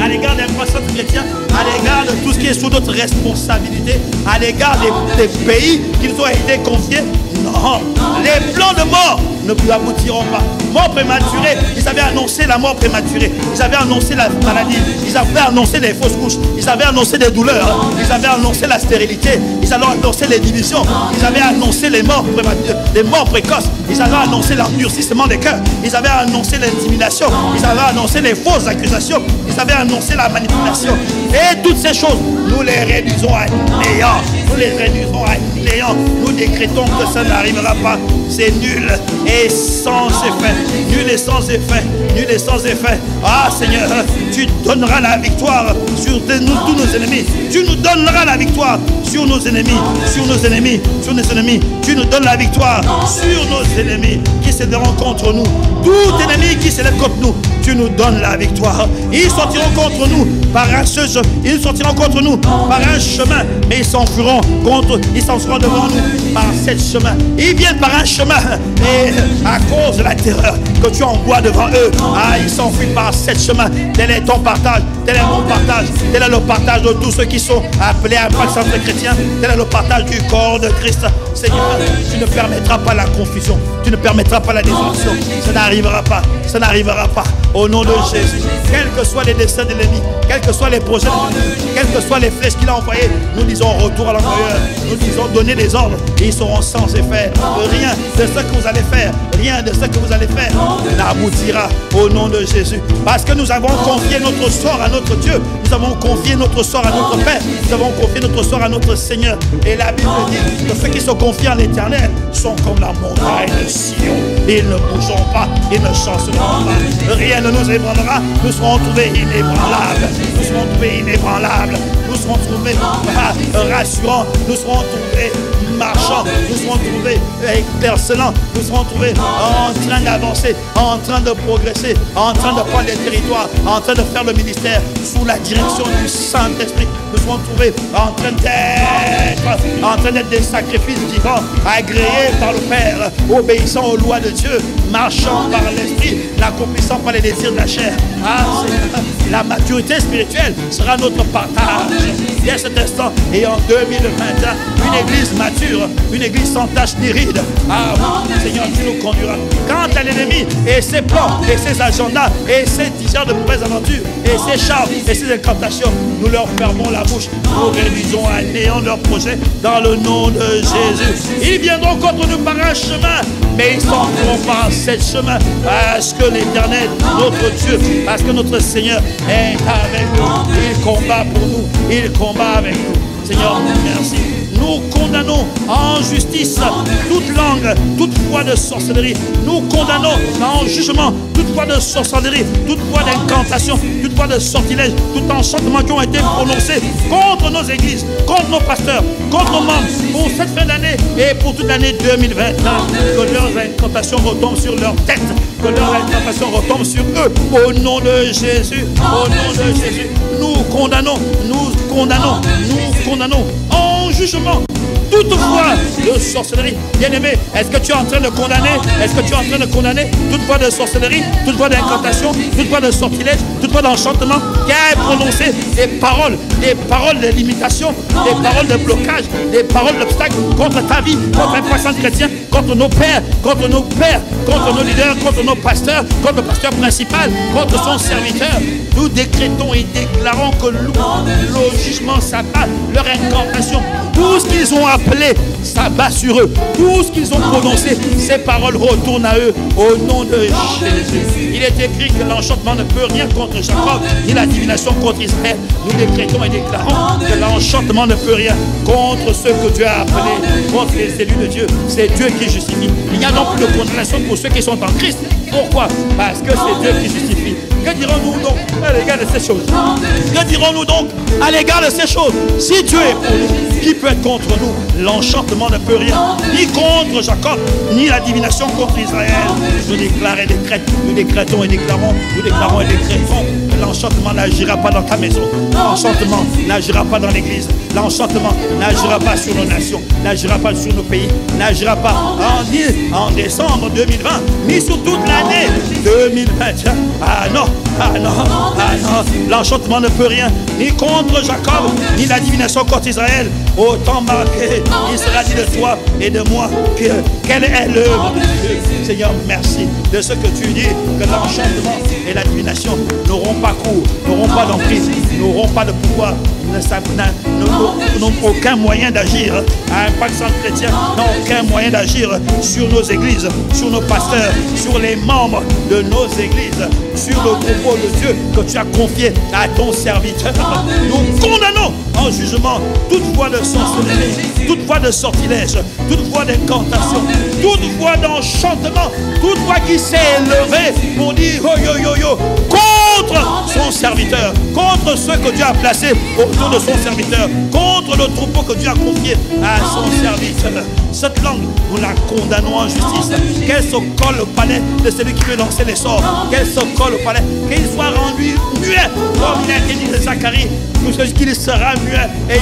à l'égard des croissants chrétiens, à l'égard de tout ce qui est sous notre responsabilité, à l'égard des pays qui nous ont été confiés. Non, les plans de mort ne aboutiront pas. Mort prématurée, ils avaient annoncé la mort prématurée, ils avaient annoncé la maladie, ils avaient annoncé les fausses couches, ils avaient annoncé des douleurs, ils avaient annoncé la stérilité, ils avaient annoncé les divisions, ils avaient annoncé les morts précoces, ils avaient annoncé l'endurcissement des cœurs, ils avaient annoncé l'intimidation, ils avaient annoncé les fausses accusations, ils avaient annoncé la manipulation. Et toutes ces choses, nous les réduisons à néant. Nous les réduisons à néant. Nous décrétons que ça n'arrivera pas. C'est nul et sans effet. Nul et sans effet. Nul et sans effet. Ah Seigneur, tu donneras la victoire sur tous nos ennemis. Tu nous donneras la victoire sur nos ennemis. Sur nos ennemis. Sur nos ennemis. Tu nous donnes la victoire sur nos ennemis qui se lèveront contre nous. Tout ennemi qui se lève contre nous, tu nous donnes la victoire. Ils sortiront contre nous par un seul. Ils sortiront contre nous par un chemin, mais ils s'enfuiront devant nous par sept chemins. Ils viennent par un chemin, et à cause de la terreur que tu envoies devant eux, ils s'enfuient par sept chemins. Tel est ton partage, tel est mon partage, tel est le partage de tous ceux qui sont appelés à un centre chrétien, tel est le partage du corps de Christ. Seigneur, tu ne permettras pas la confusion, tu ne permettras pas la désolation. Ça n'arrivera pas, ça n'arrivera pas. Au nom de Jésus, quels que soient les desseins de l'ennemi, quels que soient les projets de l'ennemi, quelles que soient les flèches qu'il a envoyées, nous disons retour à l'envoyeur, nous disons donner des ordres et ils seront sans effet. Rien de ce que vous allez faire, rien de ce que vous allez faire n'aboutira au nom de Jésus. Parce que nous avons confié notre sort à notre Dieu, nous avons confié notre sort à notre Père, nous avons confié notre sort à notre Seigneur. Et la Bible dit que ceux qui sont confiés en l'Éternel sont comme la montagne de Sion. Ils ne bougeront pas, ils ne chanceront pas. Rien ne nous ébranlera, nous serons trouvés inébranlables. Nous serons trouvés inébranlables. Nous serons trouvés rassurants. Nous serons trouvés marchants. Nous serons trouvés éclaircellants. Nous serons trouvés en train d'avancer, en train de progresser, en train de prendre les territoires, en train de faire le ministère sous la direction du Saint-Esprit. Nous serons trouvés en train d'être des sacrifices vivants, agréés par le Père, obéissant aux lois de Dieu, marchant par l'Esprit, l'accomplissant par les désirs de la chair. La maturité spirituelle sera notre partage. Dès cet instant et en 2021, une église mature, une église sans tache ni ride. Seigneur, tu nous conduiras. Quant à l'ennemi et ses plans et ses agendas et ses diseurs de mauvaises aventures et ses charmes et ses incantations, nous leur fermons la bouche. Nous réduisons à néant leurs projets dans le nom de Jésus. Ils viendront contre nous par un chemin, mais ils s'en feront par sept chemins. Parce que l'Éternel, notre Dieu, parce que notre Seigneur est avec nous. Il combat pour nous. Il combat avec nous. Seigneur, merci. Nous condamnons en justice toute langue, toute voie de sorcellerie. Nous condamnons en jugement toute voie de sorcellerie, toute voie d'incantation, toute voie de sortilège, tout enchantement qui ont été prononcés contre nos églises, contre nos pasteurs, contre nos membres pour cette fin d'année et pour toute l'année 2021. Que leurs incantations retombent sur leur tête, que leurs incantations retombent sur eux. Au nom de Jésus, au nom de Jésus, nous condamnons en jugement toute voie de sorcellerie. Bien-aimé, est-ce que tu es en train de condamner? Est-ce que tu es en train de condamner toute voie de sorcellerie, toute voie d'incantation, toute voie de sortilège, toute voie d'enchantement qui a prononcé des paroles de limitation, des paroles de blocage, des paroles d'obstacle contre ta vie, contre un croissant chrétien, contre nos pères, contre nos leaders, contre nos pasteurs, contre le pasteur principal, contre son serviteur. Nous décrétons et déclarons que le jugement s'abat, leur incantation, tout ce qu'ils ont appelé s'abat sur eux. Tout ce qu'ils ont prononcé, ces paroles retournent à eux au nom de Jésus. Il est écrit que l'enchantement ne peut rien contre Jacob, ni la divination contre Israël. Nous décrétons et déclarons que l'enchantement ne peut rien contre ceux que Dieu a appelés, contre les élus de Dieu. C'est Dieu qui justifie. Il n'y a donc plus de condamnation pour ceux qui sont en Christ. Pourquoi? Parce que c'est Dieu qui justifie. Que dirons-nous donc à l'égard de ces choses? Que dirons-nous donc à l'égard de ces choses? Si Dieu est pour nous, qui peut être contre nous? L'enchantement ne peut rien, ni contre Jacob, ni la divination contre Israël. nous décrétons et déclarons, que l'enchantement n'agira pas dans ta maison, l'enchantement n'agira pas dans l'église, l'enchantement n'agira pas sur nos nations, n'agira pas sur nos pays, n'agira pas en décembre 2020, ni sur toute l'année 2021. Ah non, l'enchantement ne peut rien, ni contre Jacob, ni la divination contre Israël. Autant marqué, il sera dit de toi et de moi quelle est l'œuvre de Dieu. Seigneur, merci de ce que tu dis, que l'enchantement et la divination n'auront pas cours, n'auront pas d'emprise, n'auront pas de pouvoir, n'ont aucun moyen d'agir. Impact Centre Chrétien n'a aucun moyen d'agir sur nos églises, sur nos pasteurs, sur les membres de nos églises, sur le troupeau de Dieu que tu as confié à ton serviteur. Nous condamnons en jugement toute voie de sorcellerie, toute voie de sortilège, toute voie d'incantation, toute voie d'enchantement, toute voie qui s'est élevée pour dire contre son serviteur, contre ceux que Dieu a placés autour de son serviteur, contre le troupeau que Dieu a confié à son serviteur. Cette langue, nous la condamnons en justice. Qu'elle se colle au palais de celui qui veut lancer les sorts. Qu'elle se colle au palais, qu'il soit rendu muet, comme il a été dit de Zacharie, qu'il sera muet. Et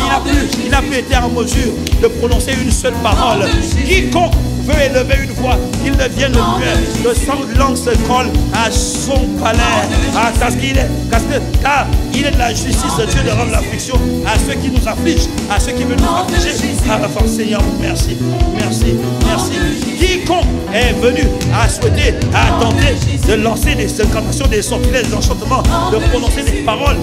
il n'a plus été en mesure de prononcer une seule parole. Quiconque veut élever une voix, qu'il devienne muet. Que sa langue se colle à son palais. Car il est de la justice de Dieu de rendre l'affliction à ceux qui nous affligent, à ceux qui veulent nous affliger. Seigneur, merci. Quiconque est venu à souhaiter, à tenter de lancer des incantations, des sortilèges, des enchantements, de prononcer des paroles,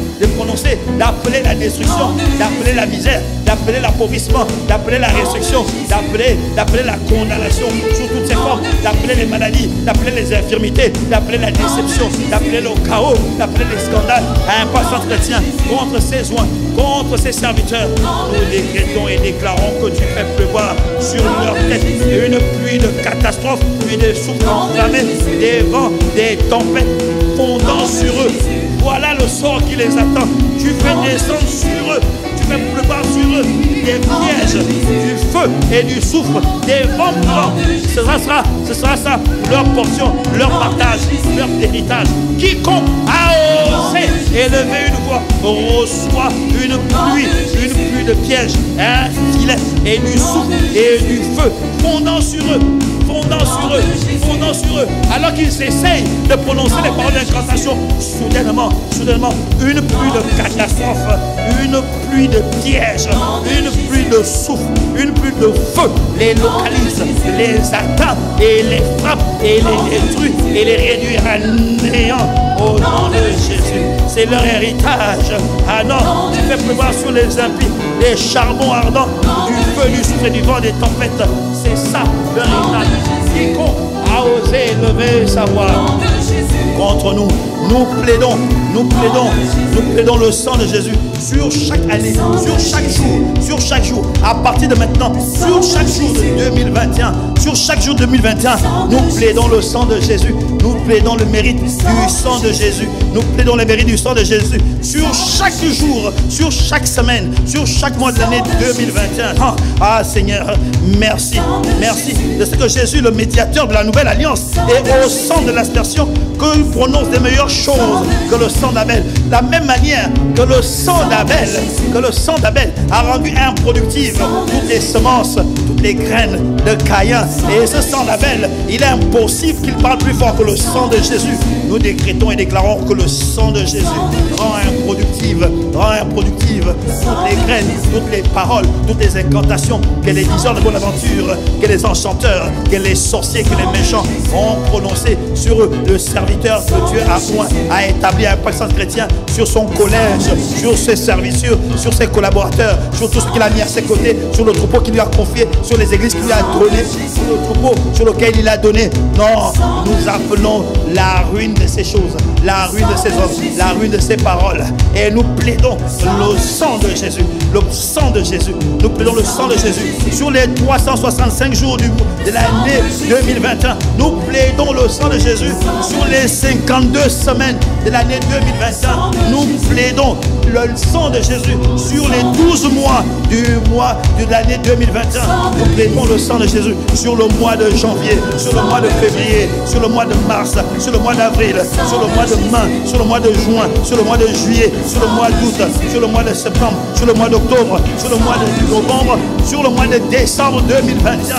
d'appeler la destruction, d'appeler la misère, d'appeler l'appauvrissement, d'appeler la restriction, d'appeler la condamnation sous toutes ses formes, d'appeler les maladies, d'appeler les infirmités, d'appeler la déception, d'appeler le chaos, d'appeler les scandales à un passant chrétien contre ses joints, contre ses serviteurs. Nous décrétons et déclarons que tu fais pleuvoir sur leur tête une pluie de catastrophes, puis des souffles enflammés, des vents, des tempêtes fondant sur eux. Voilà le sort qui les attend. Tu fais descendre sur eux, tu fais pleuvoir sur eux des pièges, du feu et du soufre, des vents blancs. Ce sera ça, leur portion, leur partage, leur héritage. Quiconque a osé élever une voix reçoit une pluie de pièges, un filet et du soufre et du feu fondant sur eux. Alors qu'ils essayent de prononcer les paroles d'incantation, soudainement, une pluie de catastrophes, une pluie de pièges, une pluie de souffle, une pluie de feu les localise, les atteint et les frappe et les détruit et les réduit à néant au nom de Jésus. C'est leur héritage. Ah non, tu fais pleuvoir sur les impies des charbons ardents, du feu, du souffle et du vent, des tempêtes. C'est ça leur héritage. Quiconque a osé élever sa voix contre nous, nous plaidons le sang de Jésus sur chaque année, sur chaque jour, à partir de maintenant, sur chaque jour de 2021, sur chaque jour de 2021, nous plaidons le sang de Jésus, nous plaidons le mérite du sang de Jésus, nous plaidons le mérite du sang de Jésus sur chaque jour, sur chaque semaine, sur chaque mois de l'année 2021. Ah Seigneur, merci de ce que Jésus, le médiateur de la nouvelle alliance, est au sang de l'aspersion que il prononce des meilleures choses que le sang d'Abel. De la même manière que le sang d'Abel a rendu improductives toutes les semences, toutes les graines de Caïn. Et ce sang d'Abel, il est impossible qu'il parle plus fort que le sang de Jésus. Nous décrétons et déclarons que le sang de Jésus rend improductive toutes les graines, toutes les paroles, toutes les incantations que les diseurs de bonne aventure, que les enchanteurs, que les sorciers, que les méchants ont prononcé sur eux. Le serviteur que Dieu a point à établir un pacte chrétien sur son collège, sur ses serviteurs, sur ses collaborateurs, sur tout ce qu'il a mis à ses côtés, sur le troupeau qu'il lui a confié, sur les églises qu'il lui a données, sur le troupeau sur lequel il a donné. Non, nous appelons la ruine de ces choses, la ruine de ces hommes, la ruine de ces paroles. Et nous plaidons le sang de Jésus, le sang de Jésus. Nous plaidons le sang de Jésus sur les 365 jours de l'année 2021. Nous plaidons le sang de Jésus sur les 52 semaines de l'année 2021, nous plaidons le sang de Jésus sur les 12 mois de l'année 2021. Nous plaidons le sang de Jésus sur le mois de janvier, sur le mois de février, sur le mois de mars, sur le mois d'avril, sur le mois de mai, sur le mois de juin, sur le mois de juillet, sur le mois d'août, sur le mois de septembre, sur le mois d'octobre, sur le mois de novembre, sur le mois de décembre 2021.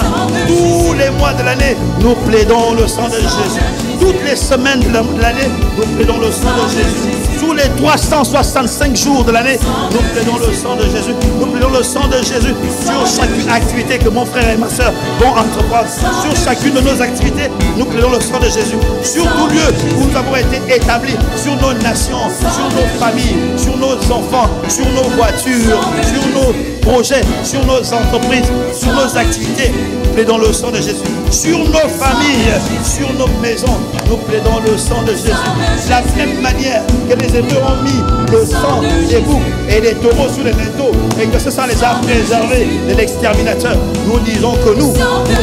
Tous les mois de l'année, nous plaidons le sang de Jésus. Toutes les semaines de l'année, nous plaidons le sang de Jésus. Tous les 365 jours de l'année, nous plaidons le sang de Jésus. Nous plaidons le sang de Jésus sur chaque activité que mon frère et ma soeur vont entreprendre. Sur chacune de nos activités, nous plaidons le sang de Jésus. Sur tout lieu où nous avons été établis, sur nos nations, sur nos familles, sur nos enfants, sur nos voitures, sur nos projets, sur nos entreprises, sur nos activités. Nous plaidons le sang de Jésus. Sur nos familles, sur nos maisons, nous plaidons le sang de Jésus. De la même manière que les Hébreux ont mis le sang des boucs et des taureaux sur les linteaux et que ce sang les a préservés de l'exterminateur, nous disons que nous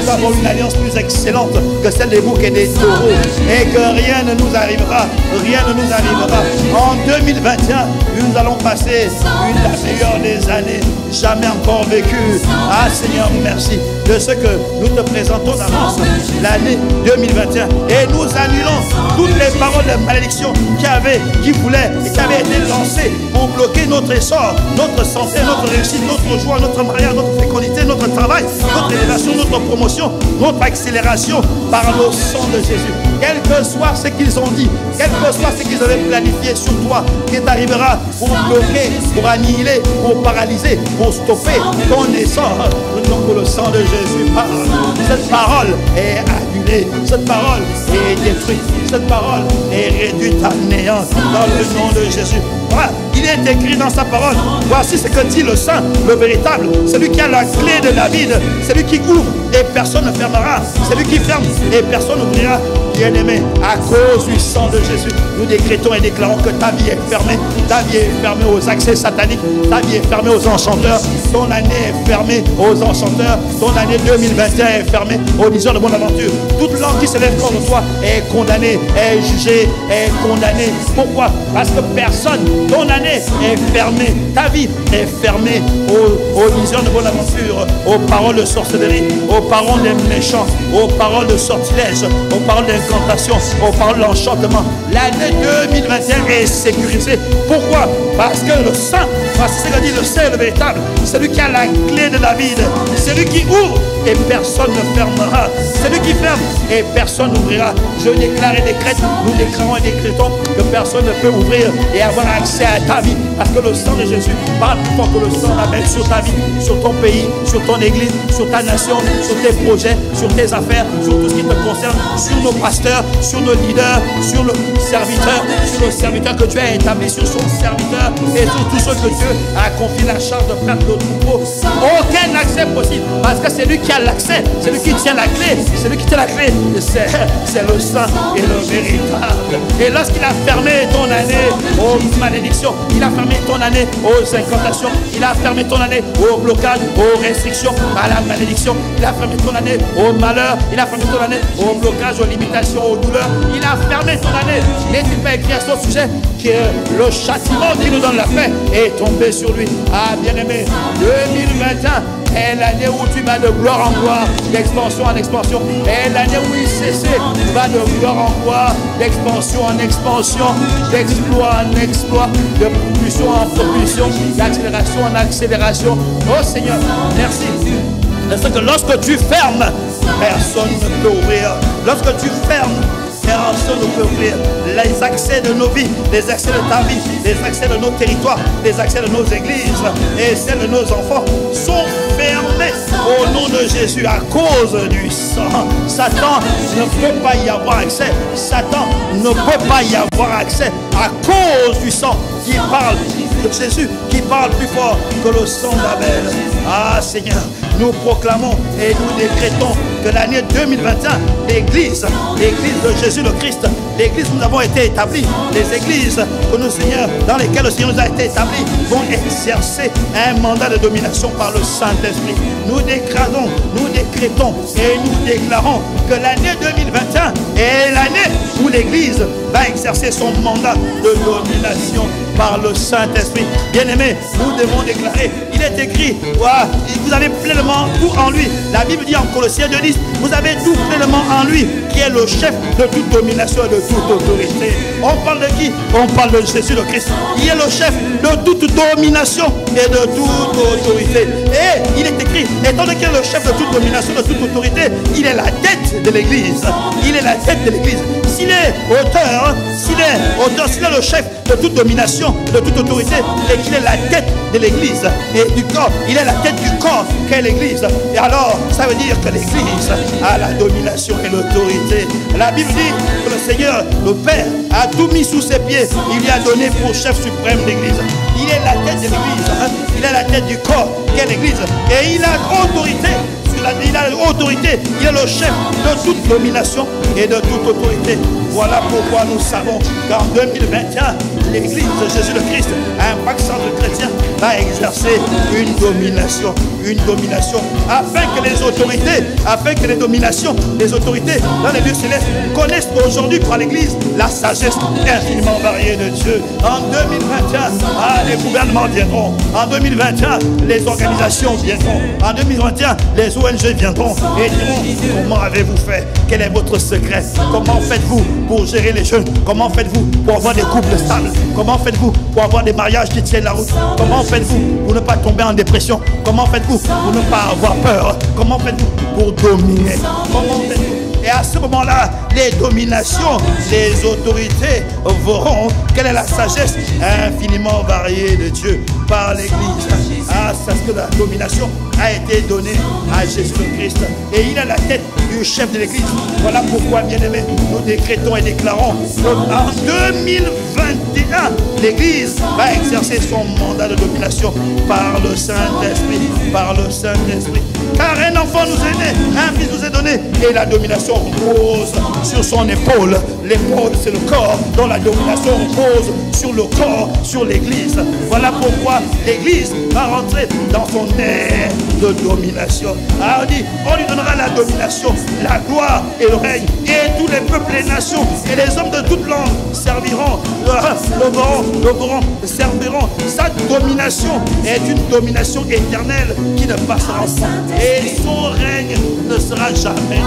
avons une alliance plus excellente que celle des boucs et des taureaux et que rien ne nous arrivera, rien ne nous arrivera. En 2021, nous allons passer la meilleure des années jamais encore vécues. Ah Seigneur, merci de ce que nous te présentons d'avance l'année 2021 et nous annulons toutes les paroles de malédiction qui avaient été lancées pour bloquer notre essor, notre santé, notre réussite, notre joie, notre mariage, notre fécondité, notre travail, notre élévation, notre promotion, notre accélération par le sang de Jésus. Quel que soit ce qu'ils ont dit, quel que soit ce qu'ils avaient planifié sur toi, qui t'arrivera pour bloquer, pour annihiler, pour paralyser, pour stopper ton essor, nous disons que le sang de Jésus parle. Cette parole est annulée, cette parole est détruite, cette parole est réduite à néant dans le nom de Jésus. Voilà, il est écrit dans sa parole. Voici ce que dit le Saint, le véritable, celui qui a la clé de David, celui qui ouvre et personne ne fermera, celui qui ferme et personne n'ouvrira. Bien-aimé, à cause du sang de Jésus, nous décrétons et déclarons que ta vie est fermée. Ta vie est fermée aux accès sataniques, ta vie est fermée aux enchanteurs, ton année est fermée aux enchanteurs, ton année 2021 est fermée aux diseurs de bonne aventure. Toute langue qui se lève contre toi est condamnée, est jugée, est condamnée. Pourquoi? Parce que personne, ton année est fermée, ta vie est fermée aux diseurs de bonne aventure, aux paroles de sorcellerie, aux paroles des méchants, aux paroles de sortilèges, aux paroles d'incantation, aux paroles d'enchantement. L'année 2021 est sécurisée. Pourquoi? Parce que le Saint, parce que c'est ce que dit le Saint, le véritable, celui qui a la clé de David, celui qui ouvre et personne ne fermera, celui qui ferme et personne n'ouvrira. Je déclare et décrète, nous déclarons et décrétons que personne ne peut ouvrir et avoir accès à ta vie, parce que le sang de Jésus parle plus fort que le sang d'Abel sur ta vie, sur ton pays, sur ton église, sur ta nation, sur tes projets, sur tes affaires, sur tout ce qui te concerne, sur nos pasteurs, sur nos leaders, sur le serviteur que tu as établi, sur son serviteur et sur tous ceux que Dieu a confié la charge de faire de troupeau. Aucun accès possible, parce que c'est lui qui a l'accès, c'est lui qui tient la clé, c'est lui qui tient la clé, c'est le Saint et le véritable. Et lorsqu'il a fermé ton année aux malédictions, il a fermé ton année aux incantations, il a fermé ton année au blocage, aux restrictions, à la malédiction, il a fermé ton année au malheur, il a fermé ton année au blocage, aux limitations, aux douleurs, il a fermé ton année. N'est-il pas écrit à son sujet que le châtiment qui nous donne la paix est tombé sur lui? Ah bien-aimé, 2021 est l'année où tu vas de gloire en gloire, d'expansion en expansion. Et l'année où il cessait, tu vas de gloire en gloire, d'expansion en expansion, d'exploit en exploit, de propulsion en propulsion, d'accélération en accélération. Oh Seigneur, merci. Parce que lorsque tu fermes, personne ne peut ouvrir. Lorsque tu fermes, personne ne peut ouvrir. Les accès de nos vies, les accès de ta vie, les accès de nos territoires, les accès de nos églises et celles de nos enfants sont fermés au nom de Jésus à cause du sang. Satan ne peut pas y avoir accès. Satan ne peut pas y avoir accès à cause du sang qui parle de Jésus, qui parle plus fort que le sang d'Abel. Ah Seigneur, nous proclamons et nous décrétons que l'année 2021, l'église de Jésus le Christ, l'église où nous avons été établis, les églises que nous, Seigneur, dans lesquelles le Seigneur nous a été établis, vont exercer un mandat de domination par le Saint-Esprit. Nous déclarons, nous décrétons et nous déclarons que l'année 2021 est l'année où l'Église va exercer son mandat de domination par le Saint-Esprit. Bien-aimés, nous devons déclarer, il est écrit, vous avez pleinement tout en lui. La Bible dit en Colossiens 2:10, vous avez tout pleinement en lui, qui est le chef de toute domination et de toute autorité. On parle de qui? On parle de Jésus le Christ. Il est le chef de toute domination et de toute autorité. Et il est écrit, étant donné qu'il est le chef de toute domination, de toute autorité, il est la tête de l'Église. Il est la tête de l'Église. S'il est auteur, s'il est le chef de toute domination, de toute autorité, et qu'il est la tête de l'Église et du corps, il est la tête du corps qu'est l'Église. Et alors, ça veut dire que l'Église a la domination et l'autorité. La Bible dit que le Seigneur, le Père, a tout mis sous ses pieds. Il lui a donné pour chef suprême l'Église. Il est la tête de l'Église. Il est la tête du corps qu'est l'Église. Et il a autorité. Il a l'autorité, il est le chef de toute domination et de toute autorité. Voilà pourquoi nous savons qu'en 2021, l'Église de Jésus le Christ, Impact Centre Chrétien, va exercer une domination, afin que les autorités, les autorités dans les lieux célestes connaissent aujourd'hui par l'Église la sagesse infiniment variée de Dieu. En 2021, les gouvernements viendront. En 2021, les organisations viendront. En 2021, les ONG viendront et diront: comment avez-vous fait? Quel est votre secret? Comment faites-vous pour gérer les jeunes? Comment faites-vous pour avoir des couples stables? Comment faites-vous pour avoir des mariages qui tiennent la route? Comment faites-vous pour ne pas tomber en dépression? Comment faites-vous pour ne pas avoir peur? Comment faites-vous pour dominer? Comment faites-vous? Et à ce moment-là, les dominations, les autorités verront quelle est la sagesse infiniment variée de Dieu par l'Église. C'est ce que la domination a été donnée à Jésus le Christ. Et il est la tête du chef de l'Église. Voilà pourquoi, bien-aimés, nous décrétons et déclarons qu'en 2021, l'Église va exercer son mandat de domination par le Saint-Esprit. Par le Saint-Esprit. Car un enfant nous est né, un fils nous est donné, et la domination repose sur son épaule. L'épaule, c'est le corps, dont la domination repose sur le corps, sur l'Église. Voilà pourquoi l'Église va rentrer dans son ère de domination. Alors on dit, on lui donnera la domination, la gloire et le règne, et tous les peuples, les nations et les hommes de toute langue serviront, serviront. Sa domination est une domination éternelle qui ne passera pas. Et son règne ne sera jamais.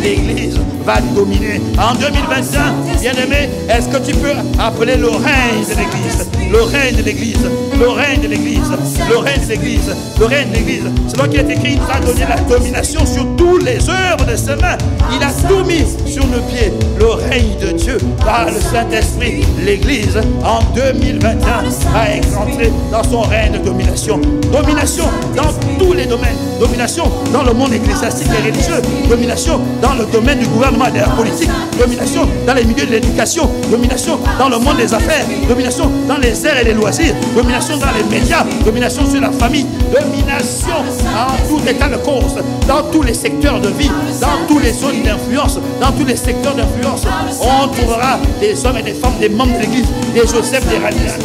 L'Église va dominer. En 2021, bien-aimé, est-ce que tu peux appeler le règne de l'Église? Le règne de l'Église, le règne de l'Église, le règne de l'Église, le règne de l'Église. C'est donc qu'il est écrit, il nous a donné la domination sur toutes les œuvres de ses mains. Il a tout mis sur nos pieds. Le règne de Dieu par le Saint-Esprit. L'Église, en 2021, va entrer dans son règne de domination. Domination dans tous les domaines. Domination dans le monde ecclésiastique et religieux. Domination dans le domaine du gouvernement et de la politique. Domination dans les milieux de l'éducation. Domination dans le monde des affaires. Domination dans les airs et les loisirs. Domination dans les médias. Domination sur la famille. Domination en tout état de cause. Dans tous les secteurs de vie. Dans toutes les zones d'influence. Dans tous les secteurs d'influence. On trouvera des hommes et des femmes, des membres de l'Église, des Joseph, des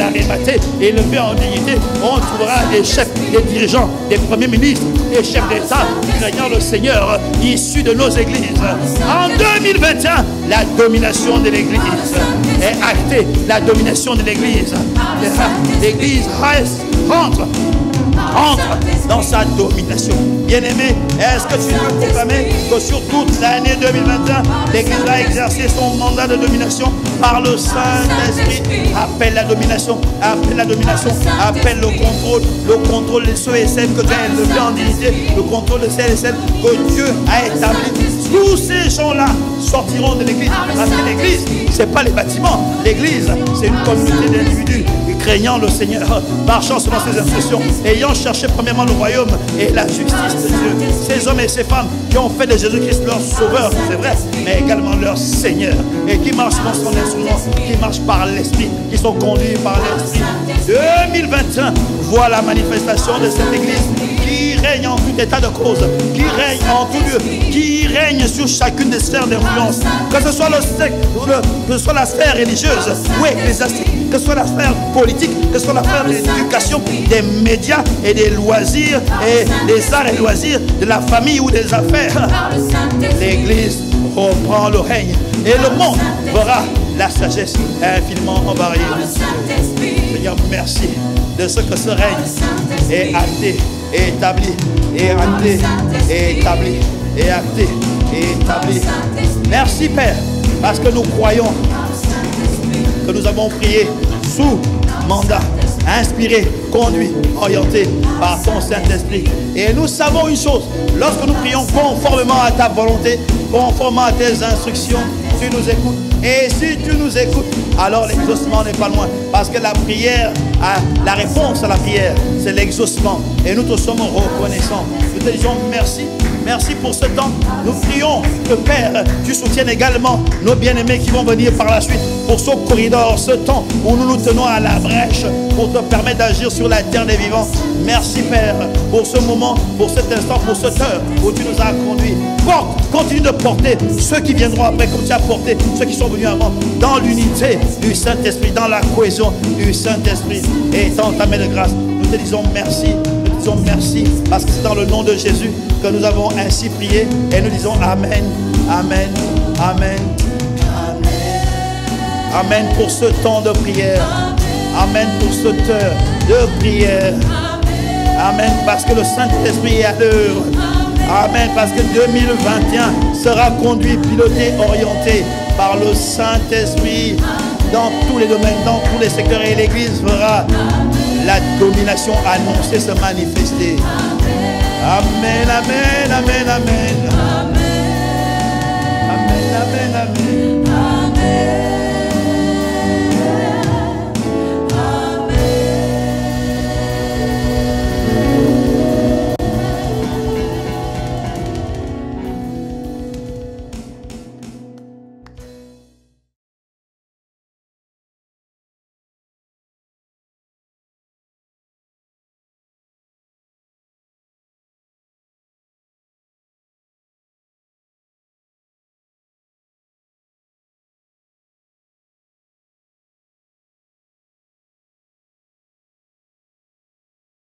Arimathée, élevés en dignité. On trouvera des chefs, des dirigeants, des premiers ministres, des chefs d'État, craignant le Seigneur, issus de nos églises. En 2021, la domination de l'Église est actée. La domination de l'Église. L'Église rentre dans sa domination. Bien-aimé, est-ce que tu peux proclamer que sur toute l'année 2021, l'Église va exercer son mandat de domination par le Saint-Esprit? Appelle la domination, appelle la domination, appelle le contrôle de ceux et celles que Dieu a élevés en dignité, le contrôle de celles et celles que Dieu a établi. Tous ces gens-là sortiront de l'Église. Parce que l'Église, ce n'est pas les bâtiments. L'Église, c'est une communauté d'individus craignant le Seigneur, marchant selon ses instructions, ayant cherché premièrement le royaume et la justice de Dieu. Ces hommes et ces femmes qui ont fait de Jésus-Christ leur sauveur, c'est vrai, mais également leur Seigneur, et qui marchent dans son instrument, qui marchent par l'Esprit, qui sont conduits par l'Esprit. 2021 voit la manifestation de cette Église qui règne en tout état de cause, qui règne en tout lieu, qui règne sur chacune des sphères d'influence, que ce soit que ce soit la sphère religieuse ou ecclésiastique, que ce soit la sphère politique, que ce soit la sphère de l'éducation, des médias et des loisirs et des arts et loisirs, de la famille ou des affaires. L'Église reprend le règne. Et le monde verra la sagesse infiniment variée. Seigneur, merci de ce que ce règne est acté, est établi, est acté, est établi, est acté, est établi. Merci Père, parce que nous croyons que nous avons prié sous mandat, inspiré, conduit, orienté par ton Saint-Esprit. Et nous savons une chose, lorsque nous prions conformément à ta volonté, conformément à tes instructions, tu nous écoutes. Et si tu nous écoutes, alors l'exaucement n'est pas loin. Parce que la prière, la réponse à la prière, c'est l'exaucement. Et nous te sommes reconnaissants. Nous te disons merci. Merci pour ce temps. Nous prions que Père, tu soutiennes également nos bien-aimés qui vont venir par la suite pour ce corridor, ce temps où nous nous tenons à la brèche pour te permettre d'agir sur la terre des vivants. Merci Père pour ce moment, pour cet instant, pour cette heure où tu nous as conduits. Porte, continue de porter ceux qui viendront après comme tu as porté ceux qui sont venus avant, dans l'unité du Saint-Esprit, dans la cohésion du Saint-Esprit. Et dans ta main de grâce, nous te disons merci. Nous disons merci parce que c'est dans le nom de Jésus que nous avons ainsi prié. Et nous disons Amen, Amen, Amen, Amen. Amen pour ce temps de prière. Amen pour cette heure de prière. Amen parce que le Saint-Esprit est à l'œuvre. Amen parce que 2021 sera conduit, piloté, orienté par le Saint-Esprit dans tous les domaines, dans tous les secteurs. Et l'Église verra la domination annoncée se manifester. Amen, amen, amen, amen.